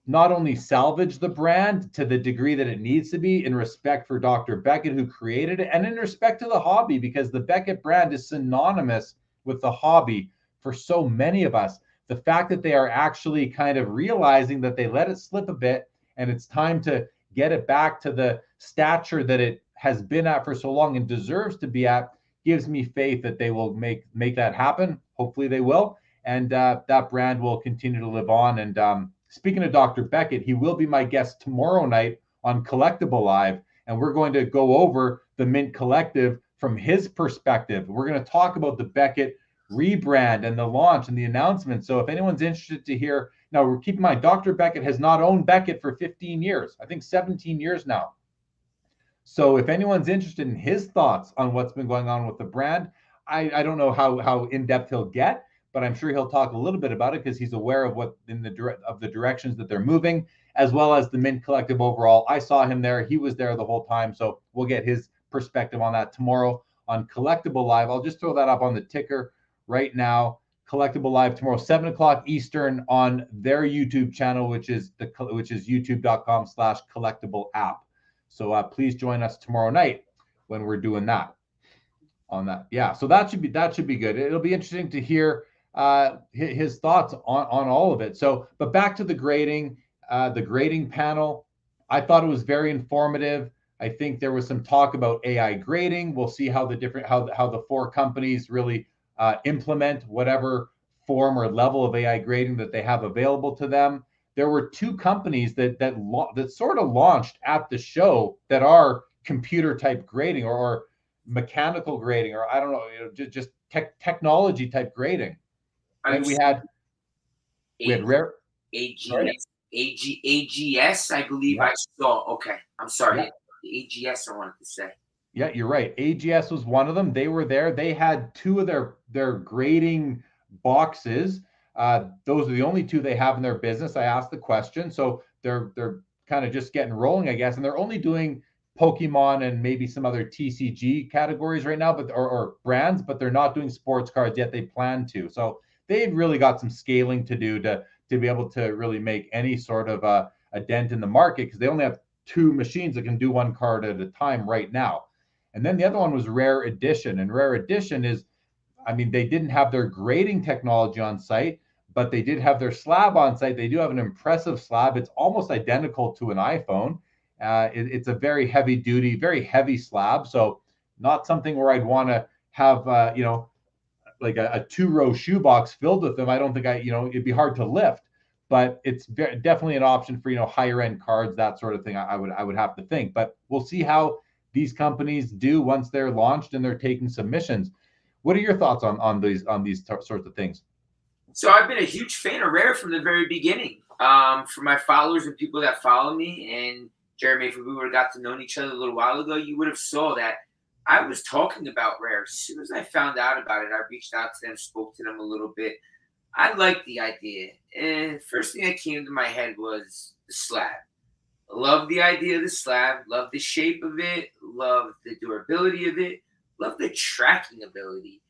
not only salvage the brand to the degree that it needs to be in respect for Dr. Beckett, who created it, and in respect to the hobby, because the Beckett brand is synonymous with the hobby for so many of us. The fact that they are actually kind of realizing that they let it slip a bit and it's time to get it back to the stature that it has been at for so long and deserves to be at gives me faith that they will make that happen. Hopefully they will. And that brand will continue to live on. And speaking of Dr. Beckett, he will be my guest tomorrow night on Collectible Live, and we're going to go over the Mint Collective from his perspective. We're going to talk about the Beckett rebrand and the launch and the announcement. So if anyone's interested to hear, now keep in mind, Dr. Beckett has not owned Beckett for 15 years, I think 17 years now. So if anyone's interested in his thoughts on what's been going on with the brand, I don't know how in-depth he'll get, but I'm sure he'll talk a little bit about it because he's aware of the directions that they're moving, as well as the Mint Collective overall. I saw him there. He was there the whole time. So we'll get his perspective on that tomorrow on Collectible Live. I'll just throw that up on the ticker right now. Collectible Live tomorrow, 7:00 Eastern on their YouTube channel, which is youtube.com/collectible-app. So please join us tomorrow night when we're doing that. On that, yeah. So that should be good. It'll be interesting to hear his thoughts on all of it. So, but back to the grading panel. I thought it was very informative. I think there was some talk about AI grading. We'll see how the four companies really implement whatever form or level of AI grading that they have available to them. There were two companies that sort of launched at the show that are computer type grading or mechanical grading, or I don't know, just technology type grading. And we had rare AGS, I believe. Yeah. I saw. Okay, I'm sorry. Yeah. The AGS I wanted to say. Yeah, you're right. AGS was one of them. They were there. They had two of their grading boxes. Those are the only two they have in their business. I asked the question, so they're kind of just getting rolling, I guess, and they're only doing Pokemon and maybe some other TCG categories right now, but or brands, but they're not doing sports cards yet. They plan to. So they've really got some scaling to do to be able to really make any sort of a dent in the market, because they only have two machines that can do one card at a time right now. And then the other one was Rare Edition. And Rare Edition is, they didn't have their grading technology on site, but they did have their slab on site. They do have an impressive slab. It's almost identical to an iPhone. It's a very heavy duty, very heavy slab. So not something where I'd want to have, like a 2-row shoebox filled with them. I don't think it'd be hard to lift, but it's definitely an option for, higher end cards, that sort of thing. I would have to think, but we'll see how these companies do once they're launched and they're taking submissions. What are your thoughts on these sorts of things? So I've been a huge fan of Rare from the very beginning. For my followers and people that follow me, and Jeremy, if we would have got to know each other a little while ago, you would have saw that I was talking about Rare. As soon as I found out about it, I reached out to them, spoke to them a little bit. I liked the idea. And first thing that came to my head was the slab. Love the idea of the slab. Love the shape of it. Love the durability of it. Love the tracking ability.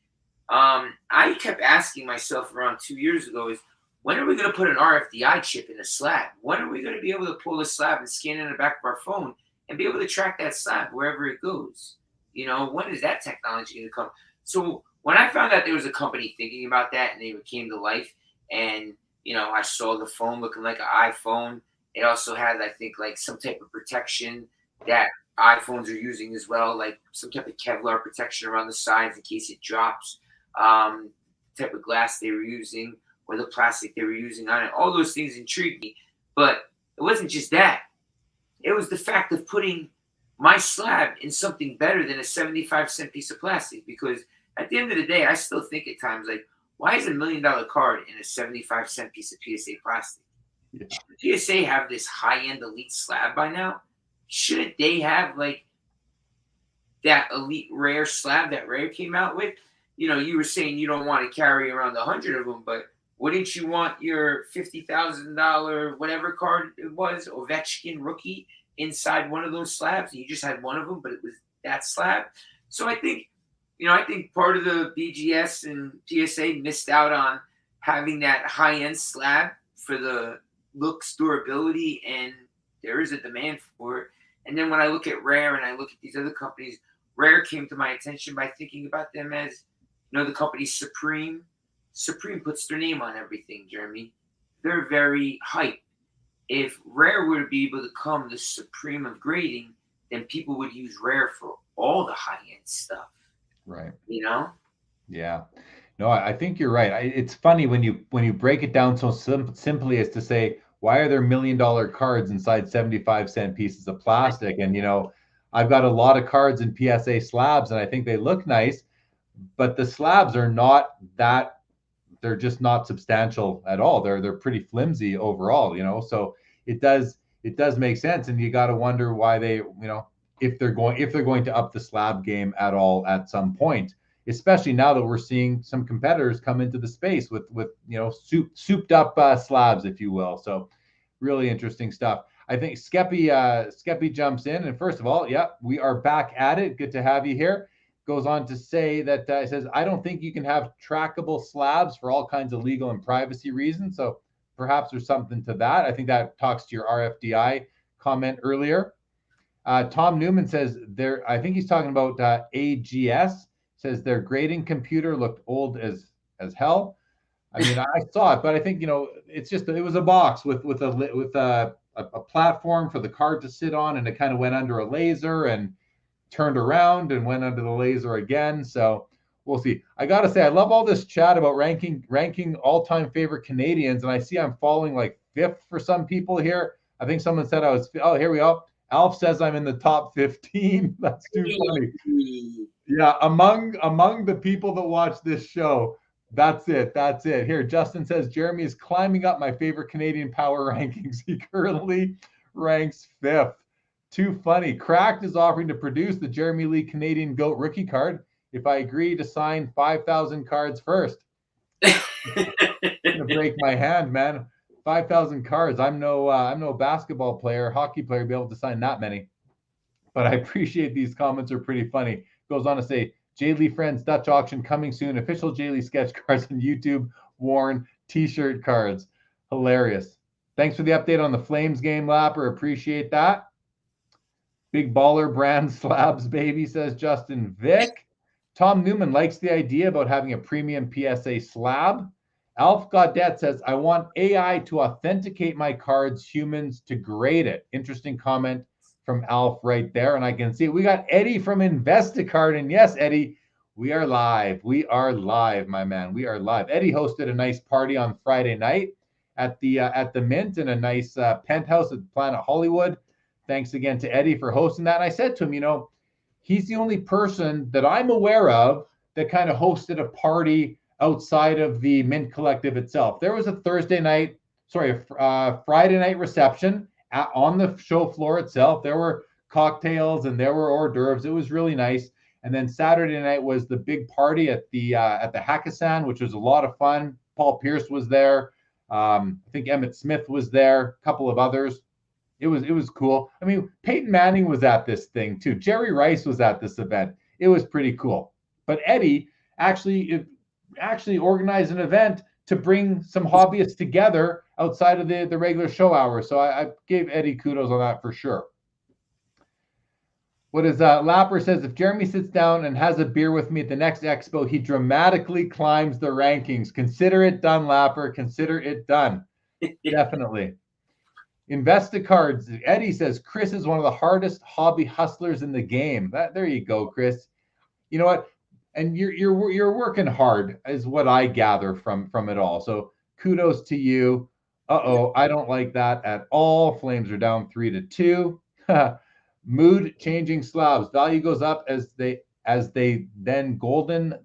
I kept asking myself around 2 years ago is, when are we going to put an RFID chip in a slab? When are we going to be able to pull the slab and scan it in the back of our phone and be able to track that slab wherever it goes? You know, when is that technology going to come? So when I found out there was a company thinking about that and they came to life, and, you know, I saw the phone looking like an iPhone. It also had, I think, like some type of protection that iPhones are using as well, like some type of Kevlar protection around the sides in case it drops, type of glass they were using, or the plastic they were using on it. All those things intrigued me. But it wasn't just that. It was the fact of putting my slab in something better than a 75-cent piece of plastic. Because at the end of the day, I still think at times, like, why is $1 million card in a 75-cent piece of PSA plastic? Yeah. Should PSA have this high-end elite slab by now? Shouldn't they have, like, that elite rare slab that Rare came out with? You know, you were saying you don't want to carry around 100 of them, but wouldn't you want your $50,000 whatever card it was, Ovechkin rookie, inside one of those slabs? And you just had one of them, but it was that slab. So I think, you know, I think part of the BGS and PSA missed out on having that high-end slab for the looks, durability, and there is a demand for it. And then when I look at Rare and I look at these other companies, Rare came to my attention by thinking about them as, you know, the company Supreme. Supreme puts their name on everything, Jeremy. They're very hype. If Rare were to be able to become the Supreme of grading, then people would use Rare for all the high-end stuff. Right. You know? Yeah. No, I think you're right. It's funny when you break it down so simply as to say, why are there $1 million cards inside 75-cent pieces of plastic? And, you know, I've got a lot of cards in PSA slabs, and I think they look nice, but the slabs are not that, they're just not substantial at all. They're pretty flimsy overall, you know. So it does make sense, and you got to wonder why they, you know, if they're going to up the slab game at all at some point, especially now that we're seeing some competitors come into the space with you know, souped up slabs, if you will. So really interesting stuff. I think Skeppy jumps in, and first of all, yeah, we are back at it. Good to have you here. Goes on to say that it says, I don't think you can have trackable slabs for all kinds of legal and privacy reasons. So perhaps there's something to that. I think that talks to your RFDI comment earlier. Tom Newman says there, I think he's talking about AGS, says their grading computer looked old as hell. I mean, I saw it, but I think, you know, it's just, it was a box with a platform for the card to sit on, and it kind of went under a laser and turned around and went under the laser again. So we'll see. I got to say, I love all this chat about ranking all-time favorite Canadians, and I see I'm falling like 5th for some people here. I think someone said I was, oh, here we go. Alf says I'm in the top 15. That's too funny. Yeah, among the people that watch this show, that's it. Here, Justin says Jeremy is climbing up my favorite Canadian power rankings. He currently ranks 5th. Too funny. Cracked is offering to produce the Jeremy Lee Canadian GOAT rookie card if I agree to sign 5,000 cards first. I'm gonna break my hand, man. 5,000 cards. I'm no basketball player, hockey player, to be able to sign that many. But I appreciate these comments are pretty funny. Goes on to say, VeeFriends Dutch auction coming soon. Official Lee sketch cards on YouTube, worn t-shirt cards. Hilarious. Thanks for the update on the Flames game, Lapper. Appreciate that. Big baller brand slabs, baby, says Justin Vick. Tom Newman likes the idea about having a premium PSA slab. Alf Godet says, I want AI to authenticate my cards, humans to grade it. Interesting comment from Alf right there. And I can see we got Eddie from Investicard. And yes, Eddie, we are live. We are live, my man. We are live. Eddie hosted a nice party on Friday night at the Mint in a nice penthouse at Planet Hollywood. Thanks again to Eddie for hosting that. And I said to him, you know, he's the only person that I'm aware of that kind of hosted a party outside of the Mint Collective itself. There was a Friday night reception on the show floor itself. There were cocktails and there were hors d'oeuvres. It was really nice. And then Saturday night was the big party at the Hakkasan, which was a lot of fun. Paul Pierce was there. I think Emmett Smith was there. A couple of others. It was cool. I mean, Peyton Manning was at this thing too. Jerry Rice was at this event. It was pretty cool. But Eddie actually organized an event to bring some hobbyists together outside of the regular show hours. So I gave Eddie kudos on that for sure. What is Lapper says, if Jeremy sits down and has a beer with me at the next expo, he dramatically climbs the rankings. Consider it done, Lapper. Consider it done. Definitely. Investicards. Eddie says, Chris is one of the hardest hobby hustlers in the game. There you go, Chris. You know what? And you're working hard, is what I gather from it all. So kudos to you. I don't like that at all. Flames are down 3-2. Mood changing slabs. Value goes up as they then golden,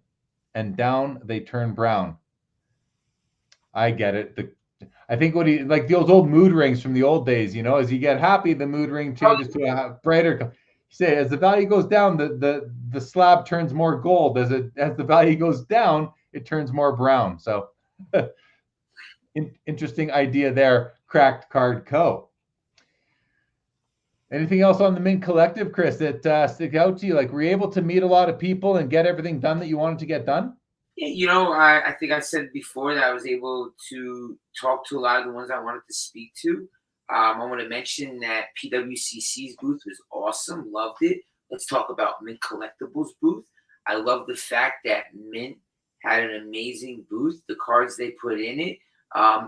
and down they turn brown. I get it. I think what he like those old mood rings from the old days, you know, as you get happy, the mood ring changes to a brighter. You say as the value goes down, the slab turns more gold. As the value goes down, it turns more brown. So interesting idea there, Cracked Card Co. Anything else on the Mint Collective, Chris, that stick out to you? Like, were you able to meet a lot of people and get everything done that you wanted to get done? Yeah, you know, I think I said before that I was able to talk to a lot of the ones I wanted to speak to. I want to mention that PWCC's booth was awesome. Loved it. Let's talk about Mint Collectibles booth. I love the fact that Mint had an amazing booth. The cards they put in it,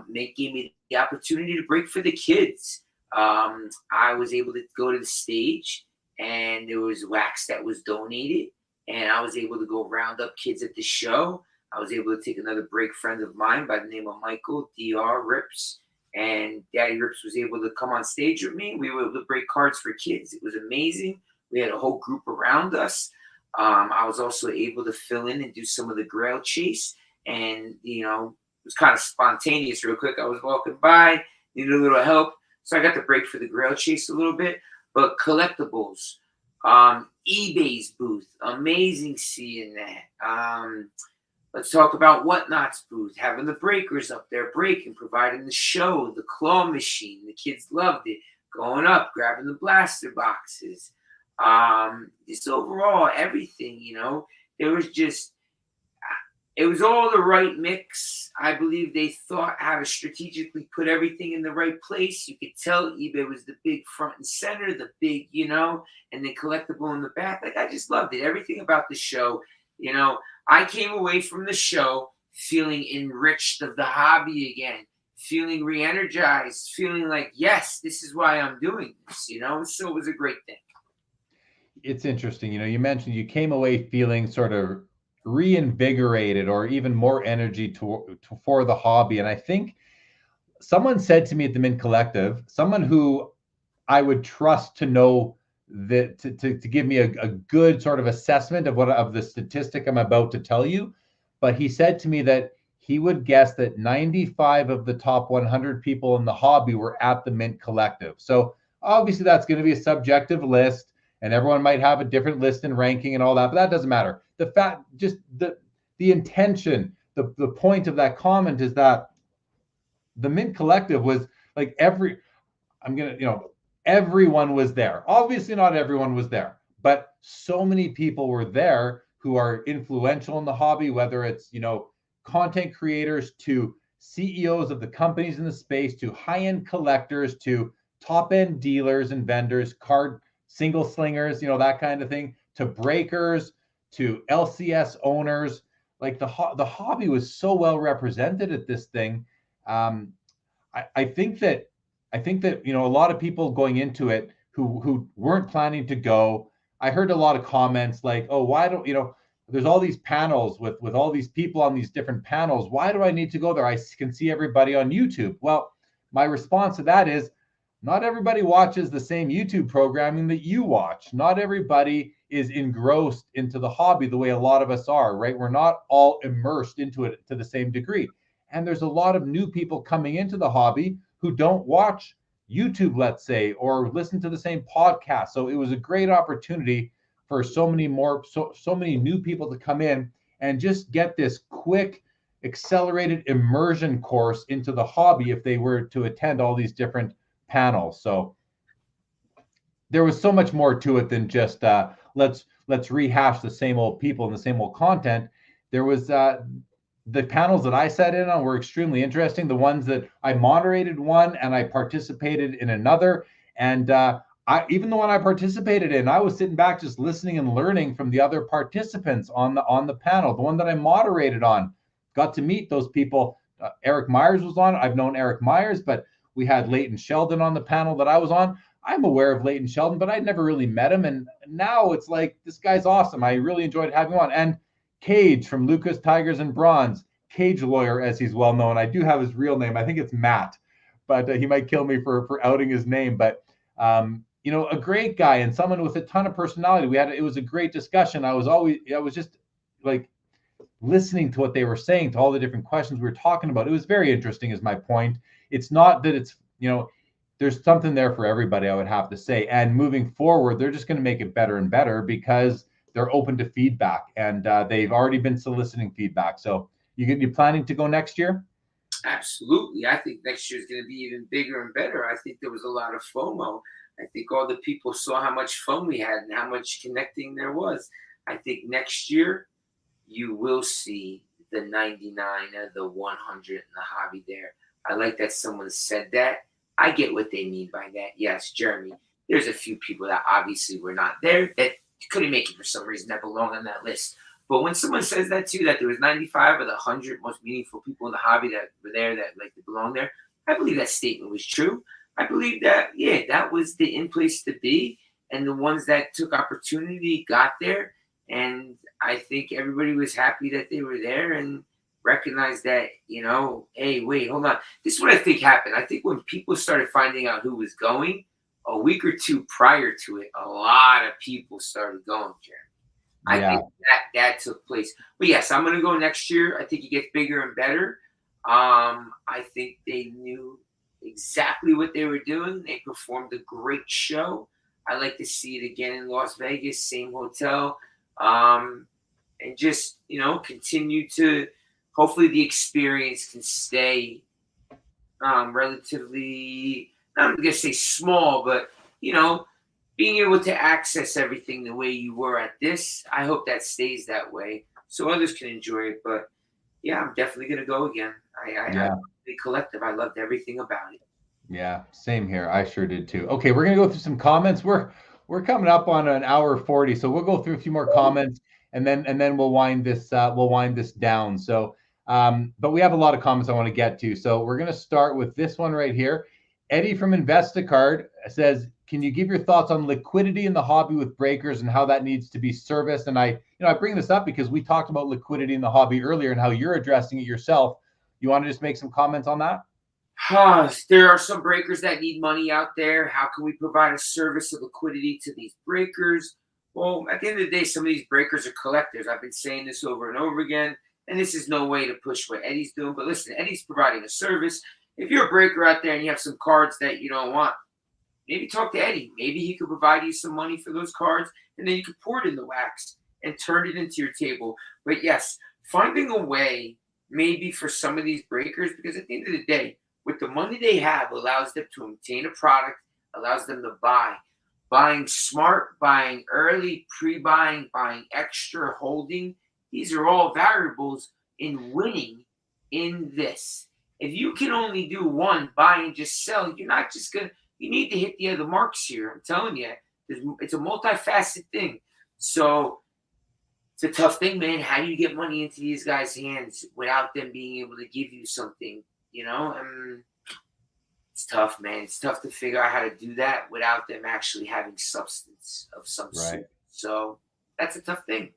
Mint gave me the opportunity to break for the kids. I was able to go to the stage, and there was wax that was donated, and I was able to go round up kids at the show. I was able to take another break friend of mine by the name of Michael, DR Rips, and Daddy Rips was able to come on stage with me. We were able to break cards for kids. It was amazing. We had a whole group around us. I was also able to fill in and do some of the Grail chase, and, you know, it was kind of spontaneous real quick. I was walking by, needed a little help. So I got to break for the Grail chase a little bit. But collectibles, eBay's booth, amazing seeing that. Let's talk about Whatnot's booth, having the breakers up there breaking, providing the show, the claw machine. The kids loved it. Going up, grabbing the blaster boxes. Just overall, everything, you know. It was all the right mix. I believe they thought how to strategically put everything in the right place. You could tell eBay was the big front and center, the big, you know, and then collectible in the back. Like, I just loved it. Everything about the show, you know. I came away from the show feeling enriched of the hobby again, feeling re-energized, feeling like, yes, this is why I'm doing this, you know. So it was a great thing. It's interesting. You know, you mentioned you came away feeling sort of reinvigorated or even more energy for the hobby. And I think someone said to me at the Mint Collective, someone who I would trust to know that to give me a good sort of assessment of the statistic I'm about to tell you. But he said to me that he would guess that 95 of the top 100 people in the hobby were at the Mint Collective. So obviously that's going to be a subjective list, and everyone might have a different list and ranking and all that, but that doesn't matter. The fact, just the intention, the point of that comment is that the Mint Collective was like everyone was there. Obviously not everyone was there, but so many people were there who are influential in the hobby, whether it's, you know, content creators to CEOs of the companies in the space, to high-end collectors, to top-end dealers and vendors, card single slingers, you know, that kind of thing, to breakers, to LCS owners. Like the hobby was so well represented at this thing. I think that you know, a lot of people going into it who weren't planning to go. I heard a lot of comments like, oh, why don't, you know, there's all these panels with all these people on these different panels. Why do I need to go there? I can see everybody on YouTube. Well, my response to that is, not everybody watches the same YouTube programming that you watch. Not everybody is engrossed into the hobby the way a lot of us are, right? We're not all immersed into it to the same degree. And there's a lot of new people coming into the hobby who don't watch YouTube, let's say, or listen to the same podcast. So it was a great opportunity for so many new people to come in and just get this quick, accelerated immersion course into the hobby if they were to attend all these different panels. So there was so much more to it than just let's rehash the same old people and the same old content. There was the panels that I sat in on were extremely interesting. The ones that I moderated one and I participated in another. And even the one I participated in, I was sitting back just listening and learning from the other participants on the panel. The one that I moderated on, got to meet those people. Eric Myers was on. I've known Eric Myers, but we had Leighton Sheldon on the panel that I was on. I'm aware of Leighton Sheldon, but I'd never really met him. And now it's like, this guy's awesome. I really enjoyed having him on. And Cage from Lucas Tigers and Bronze, Cage Lawyer, as he's well known. I do have his real name. I think it's Matt, but he might kill me for outing his name. But you know, a great guy and someone with a ton of personality. It was a great discussion. I was just like listening to what they were saying, to all the different questions we were talking about. It was very interesting, is my point. It's not that it's, you know, there's something there for everybody, I would have to say. And moving forward, they're just going to make it better and better because they're open to feedback, and they've already been soliciting feedback. So you planning to go next year? Absolutely. I think next year is going to be even bigger and better. I think there was a lot of FOMO. I think all the people saw how much fun we had and how much connecting there was. I think next year you will see the 99 and the 100 in the hobby there. I like that someone said that. I get what they mean by that. Yes, Jeremy, there's a few people that obviously were not there that couldn't make it for some reason that belong on that list. But when someone says that too, that there was 95 of the 100 most meaningful people in the hobby that were there, that like to belong there, I believe that statement was true. I believe that, yeah, that was the in place to be. And the ones that took opportunity got there. And I think everybody was happy that they were there and recognized that, you know, hey, wait, hold on. This is what I think happened. I think when people started finding out who was going, a week or two prior to it, a lot of people started going, Jeremy. I think that took place. But yes, I'm going to go next year. I think it gets bigger and better. I think they knew exactly what they were doing. They performed a great show. I like to see it again in Las Vegas, same hotel. And just, you know, continue to, hopefully the experience can stay relatively, I'm going to say small, but, you know, being able to access everything the way you were at this, I hope that stays that way so others can enjoy it. But yeah, I'm definitely going to go again. I'm the collective. I loved everything about it. Yeah, same here. I sure did too. Okay, we're going to go through some comments. We're coming up on an hour 40, so we'll go through a few more comments and then we'll wind this down. So but we have a lot of comments I want to get to. So we're going to start with this one right here. Eddie from Investicard says, can you give your thoughts on liquidity in the hobby with breakers and how that needs to be serviced? And I bring this up because we talked about liquidity in the hobby earlier and how you're addressing it yourself. You want to just make some comments on that? There are some breakers that need money out there. How can we provide a service of liquidity to these breakers? Well, at the end of the day, some of these breakers are collectors. I've been saying this over and over again, and this is no way to push what Eddie's doing. But listen, Eddie's providing a service. If you're a breaker out there and you have some cards that you don't want, maybe talk to Eddie. Maybe he could provide you some money for those cards, and then you could pour it in the wax and turn it into your table. But yes, finding a way maybe for some of these breakers, because at the end of the day, with the money they have, allows them to obtain a product, allows them to buy. Buying smart, buying early, pre-buying, buying extra, holding. These are all variables in winning in this. If you can only do one, buy and just sell, you're not just going to, you need to hit the other marks here. I'm telling you, it's a multifaceted thing. So it's a tough thing, man. How do you get money into these guys' hands without them being able to give you something? You know, it's tough, man. It's tough to figure out how to do that without them actually having substance of some sort. So that's a tough thing.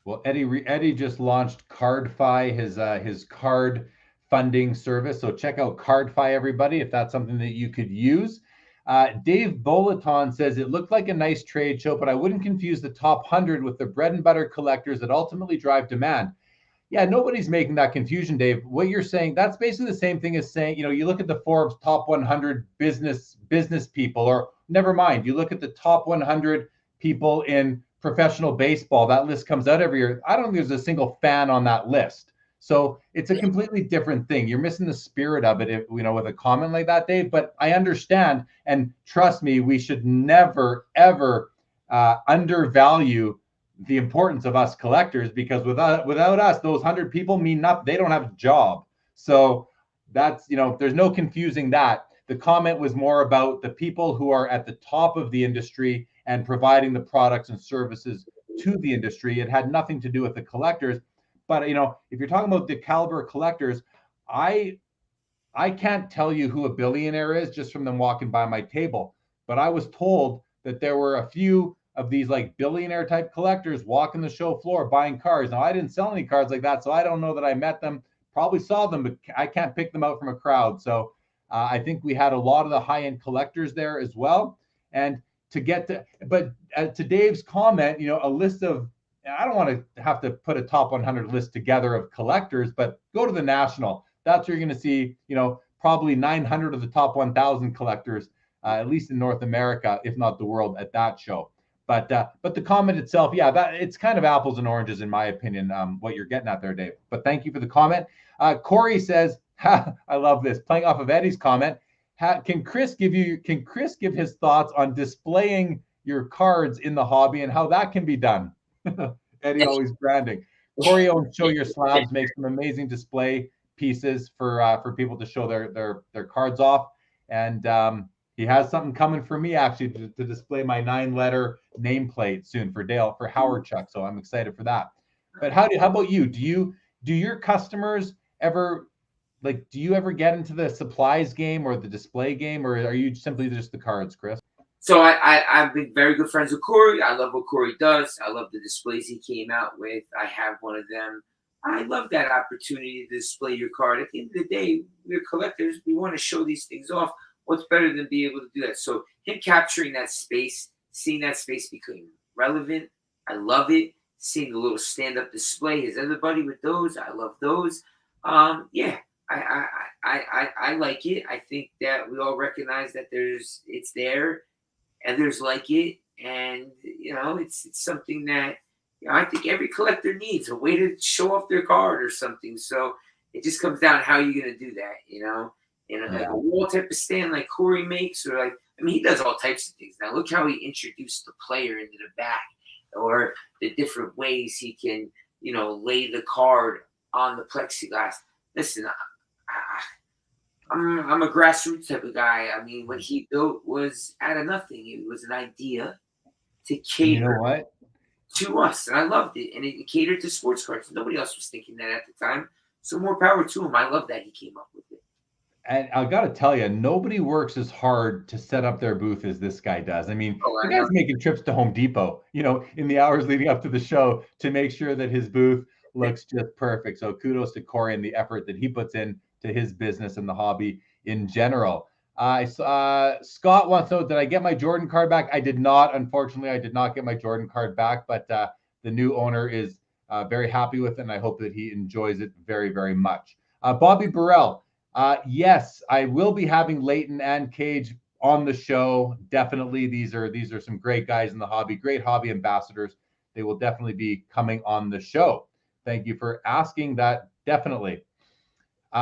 Well, Eddie just launched CardFi, his card funding service. So check out CardFi, everybody, if that's something that you could use. Dave Bolaton says, it looked like a nice trade show, but I wouldn't confuse the top 100 with the bread and butter collectors that ultimately drive demand. Yeah, nobody's making that confusion, Dave. What you're saying, that's basically the same thing as saying, you know, you look at the Forbes top 100 business people, or never mind, you look at the top 100 people in professional baseball. That list comes out every year. I don't think there's a single fan on that list. So it's a completely different thing. You're missing the spirit of it, if, you know, with a comment like that, Dave. But I understand, and trust me, we should never, ever undervalue the importance of us collectors, because without us, those 100 people mean nothing. They don't have a job. So that's, there's no confusing that. The comment was more about the people who are at the top of the industry and providing the products and services to the industry. It had nothing to do with the collectors. But, if you're talking about the caliber of collectors, I can't tell you who a billionaire is just from them walking by my table. But I was told that there were a few of these like billionaire type collectors walking the show floor buying cars. Now, I didn't sell any cards like that, so I don't know that I met them. Probably saw them, but I can't pick them out from a crowd. So I think we had a lot of the high-end collectors there as well. And to Dave's comment, a list of, I don't want to have to put a top 100 list together of collectors, but go to the National. That's where you're going to see, probably 900 of the top 1,000 collectors, at least in North America, if not the world, at that show. But the comment itself, it's kind of apples and oranges in my opinion, what you're getting at there, Dave. But thank you for the comment. Corey says, I love this, playing off of Eddie's comment. Can Chris give his thoughts on displaying your cards in the hobby and how that can be done? Eddie always branding. Corey owns Show Your Slabs, makes some amazing display pieces for people to show their cards off. And he has something coming for me actually to display my 9-letter nameplate soon for Howard Chuck. So I'm excited for that. But how about you? Do your customers ever do you ever get into the supplies game or the display game, or are you simply just the cards, Chris? So I've been very good friends with Corey. I love what Corey does. I love the displays he came out with. I have one of them. I love that opportunity to display your card. At the end of the day, we're collectors. We want to show these things off. What's better than being able to do that? So him capturing that space, seeing that space become relevant, I love it. Seeing the little stand-up display, his other buddy with those, I love those. I like it. I think that we all recognize that it's there, and there's like it, and it's something that I think every collector needs, a way to show off their card or something. So it just comes down to how you're gonna do that, like a wall type of stand like Corey makes, or he does all types of things. Now look how he introduced the player into the back, or the different ways he can, lay the card on the plexiglass. Listen, I'm a grassroots type of guy. What he built was out of nothing. It was an idea to cater to us, and I loved it. And it catered to sports cards. Nobody else was thinking that at the time. So more power to him. I love that he came up with it. And I got to tell you, nobody works as hard to set up their booth as this guy does. The guy's making trips to Home Depot, in the hours leading up to the show to make sure that his booth looks just perfect. So kudos to Corey and the effort that he puts in to his business and the hobby in general. Scott wants to know, did I get my Jordan card back? I did not. Unfortunately, I did not get my Jordan card back, but the new owner is very happy with it, and I hope that he enjoys it very, very much. Bobby Burrell. Yes, I will be having Leighton and Cage on the show. Definitely. These are some great guys in the hobby, great hobby ambassadors. They will definitely be coming on the show. Thank you for asking that. Definitely. We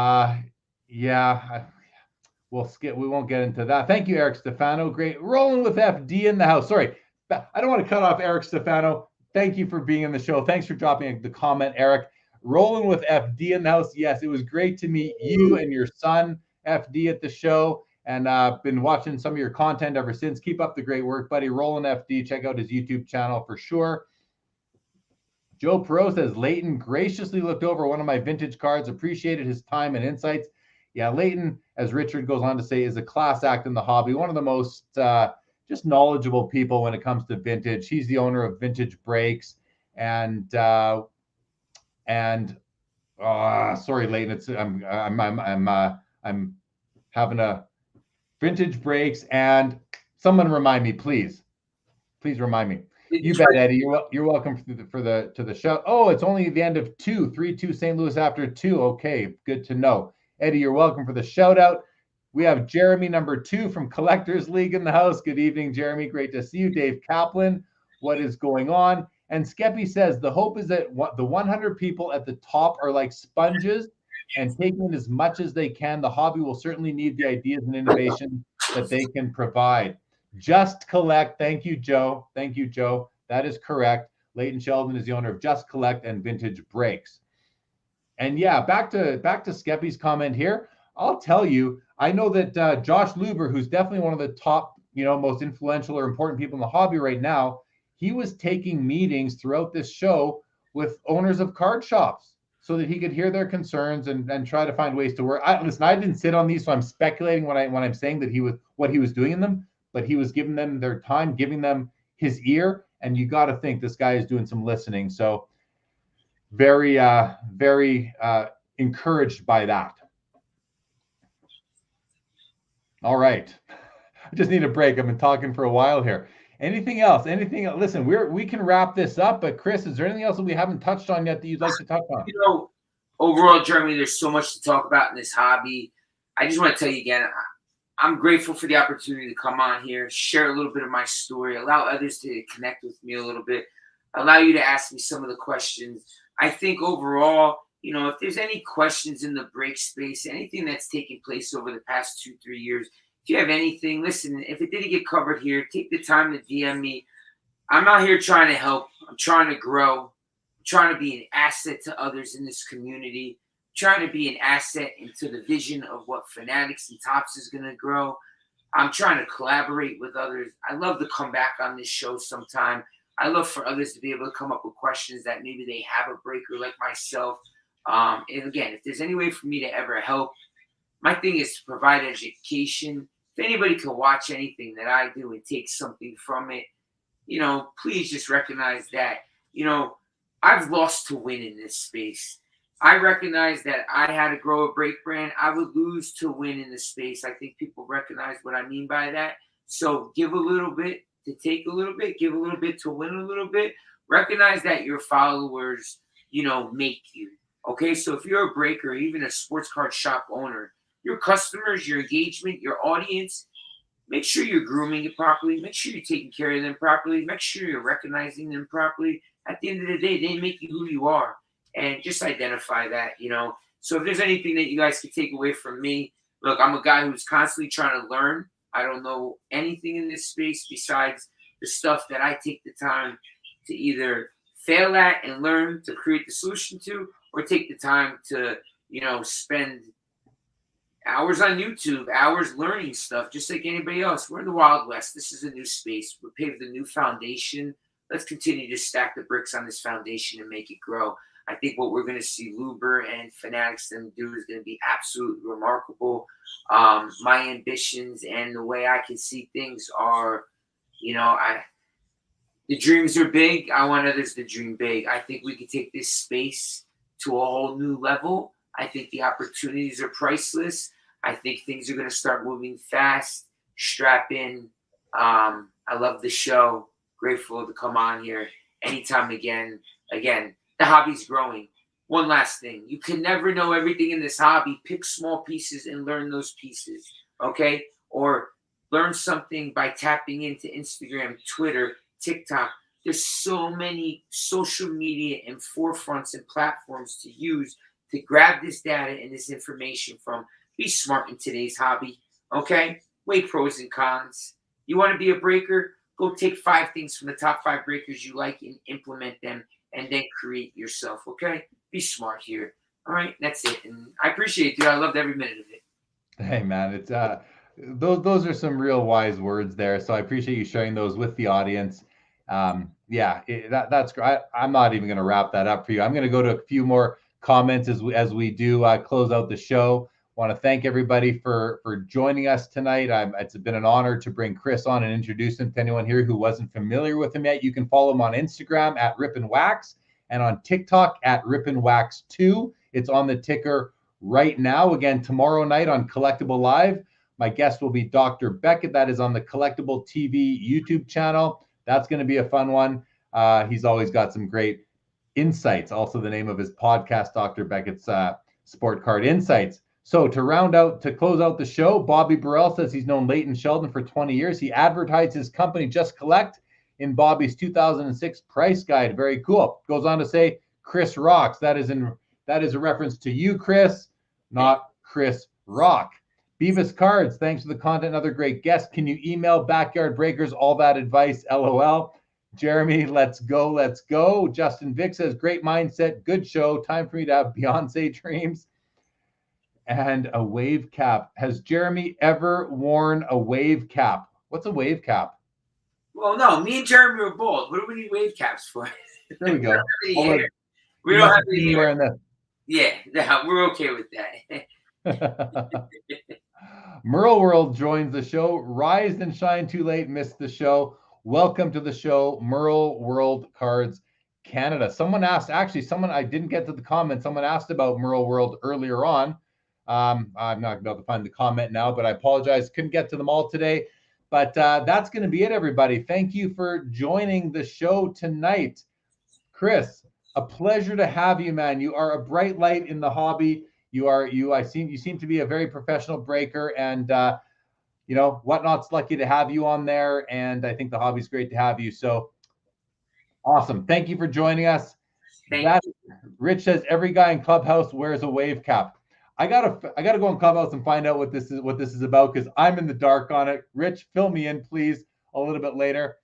won't get into that. Thank you, Eric Stefano. Great. Rolling with FD in the house. Sorry, I don't want to cut off Eric Stefano. Thank you for being in the show. Thanks for dropping the comment, Eric. Rolling with FD in the house. Yes, it was great to meet you and your son, FD, at the show. And I've been watching some of your content ever since. Keep up the great work, buddy. Rolling FD. Check out his YouTube channel for sure. Joe Perot says, Leighton graciously looked over one of my vintage cards, appreciated his time and insights. Yeah, Leighton, as Richard goes on to say, is a class act in the hobby. One of the most just knowledgeable people when it comes to vintage. He's the owner of Vintage Breaks. And sorry, Leighton, it's I'm having a Vintage Breaks, and someone remind me, please. Please remind me. You bet, Eddie. You're welcome to the show. Oh, it's only the end of 3-2 St. Louis after 2. Okay, good to know. Eddie, you're welcome for the shout out. We have Jeremy number 2 from Collectors League in the house. Good evening, Jeremy. Great to see you. Dave Kaplan, what is going on? And Skeppy says, the hope is that the 100 people at the top are like sponges and taking in as much as they can. The hobby will certainly need the ideas and innovation that they can provide. Just collect. Thank you, Joe. Thank you, Joe. That is correct. Leighton Sheldon is the owner of Just Collect and Vintage Breaks. And yeah, back to Skeppy's comment here. I'll tell you, I know that Josh Luber, who's definitely one of the top, most influential or important people in the hobby right now, he was taking meetings throughout this show with owners of card shops so that he could hear their concerns and try to find ways to work. Listen, I didn't sit on these, so I'm speculating when I'm saying that what he was doing in them, but he was giving them their time, giving them his ear, and you got to think this guy is doing some listening. So very encouraged by that. All right. I just need a break. I've been talking for a while here. Anything else? Listen, we can wrap this up, but Chris, is there anything else that we haven't touched on yet that you'd like to touch on? Overall, Jeremy, there's so much to talk about in this hobby. I just want to tell you again, I'm grateful for the opportunity to come on here, share a little bit of my story, allow others to connect with me a little bit, allow you to ask me some of the questions. I think overall, if there's any questions in the break space, anything that's taken place over the past 2-3 years, if you have anything, listen, if it didn't get covered here, take the time to DM me. I'm not here trying to help. I'm trying to grow. I'm trying to be an asset to others in this community. I'm trying to be an asset into the vision of what Fanatics and Tops is going to grow. I'm trying to collaborate with others. I love to come back on this show sometime. I love for others to be able to come up with questions that maybe they have a breaker like myself. And again, if there's any way for me to ever help, my thing is to provide education. If anybody can watch anything that I do and take something from it, please just recognize that, I've lost to win in this space. I recognize that I had to grow a break brand. I would lose to win in this space. I think people recognize what I mean by that. So give a little bit to take a little bit, give a little bit to win a little bit. Recognize that your followers, make you. Okay, so if you're a breaker, even a sports card shop owner, your customers, your engagement, your audience, make sure you're grooming it properly. Make sure you're taking care of them properly. Make sure you're recognizing them properly. At the end of the day, they make you who you are. And just identify that, So if there's anything that you guys can take away from me, look, I'm a guy who's constantly trying to learn. I don't know anything in this space besides the stuff that I take the time to either fail at and learn to create the solution to, or take the time to, spend hours on YouTube, hours learning stuff, just like anybody else. We're in the Wild West. This is a new space. We're paved a new foundation. Let's continue to stack the bricks on this foundation and make it grow. I think what we're going to see Luber and Fanatics them do is going to be absolutely remarkable. My ambitions and the way I can see things are, the dreams are big. I want others to dream big. I think we can take this space to a whole new level. I think the opportunities are priceless. I think things are going to start moving fast. Strap in. I love the show. Grateful to come on here anytime again. Again, the hobby's growing. One last thing. You can never know everything in this hobby. Pick small pieces and learn those pieces, okay? Or learn something by tapping into Instagram, Twitter, TikTok. There's so many social media and forefronts and platforms to use to grab this data and this information from. Be smart in today's hobby, okay? Weigh pros and cons. You want to be a breaker? Go take 5 things from the top 5 breakers you like and implement them, and then create yourself, okay? Be smart here. All right, that's it. And I appreciate it, dude. I loved every minute of it. Hey, man, it's those are some real wise words there. So I appreciate you sharing those with the audience. That's great. I'm not even going to wrap that up for you. I'm going to go to a few more comments as we do close out the show. Want to thank everybody for joining us tonight. It's been an honor to bring Chris on and introduce him to anyone here who wasn't familiar with him yet. You can follow him on Instagram at Rippin Wax and on TikTok at Rippin Wax 2. It's on the ticker right now. Again, tomorrow night on Collectible Live, my guest will be Dr. Beckett. That is on the Collectible TV YouTube channel. That's going to be a fun one. He's always got some great insights. Also the name of his podcast, Dr. Beckett's Sport Card Insights. So to close out the show, Bobby Burrell says he's known Leighton Sheldon for 20 years. He advertised his company Just Collect in Bobby's 2006 price guide. Very cool. Goes on to say Chris rocks. That is a reference to you, Chris, not Chris Rock. Beavis Cards, thanks for the content. Another great guest. Can you email Backyard Breakers all that advice? LOL. Jeremy, let's go, let's go. Justin Vick says, great mindset, good show. Time for me to have Beyonce dreams. And a wave cap. Has Jeremy ever worn a wave cap? What's a wave cap? Well, no, me and Jeremy are bald. What do we need wave caps for? There we go. We don't have any hair. Wearing this. Yeah, we're okay with that. Merle World joins the show. Rise and shine too late, missed the show. Welcome to the show, Merle World Cards Canada. Someone asked, I didn't get to the comment. Someone asked about Merle World earlier on. I'm not going to be able to find the comment now, but I apologize. Couldn't get to them all today. But that's going to be it, everybody. Thank you for joining the show tonight. Chris, a pleasure to have you, man. You are a bright light in the hobby. You seem to be a very professional breaker, and Whatnot's lucky to have you on there, and I think the hobby's great to have you. So awesome. Thank you for joining us. Rich says every guy in Clubhouse wears a wave cap. I gotta go in Clubhouse and find out what this is about, because I'm in the dark on it. Rich, fill me in, please, a little bit later.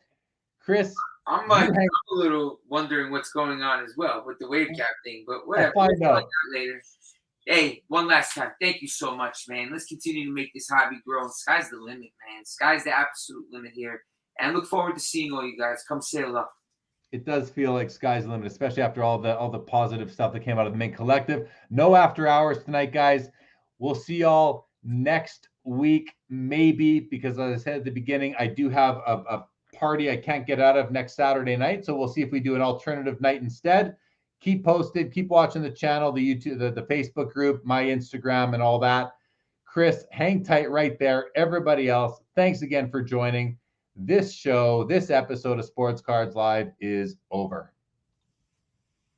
Chris, I'm a little wondering what's going on as well with the wave cap thing, but whatever. I'll find out later. Hey, one last time, thank you so much, man. Let's continue to make this hobby grow. Sky's the limit, man. Sky's the absolute limit here. And look forward to seeing all you guys. Come say hello. It does feel like sky's the limit, especially after all the positive stuff that came out of the Mint Collective. No after hours tonight, guys. We'll see y'all next week, maybe, because as I said at the beginning, I do have a party I can't get out of next Saturday night. So we'll see if we do an alternative night instead. Keep posted, keep watching the channel, the YouTube, the Facebook group, my Instagram, and all that. Chris, hang tight right there. Everybody else, thanks again for joining. This episode of Sports Cards Live is over.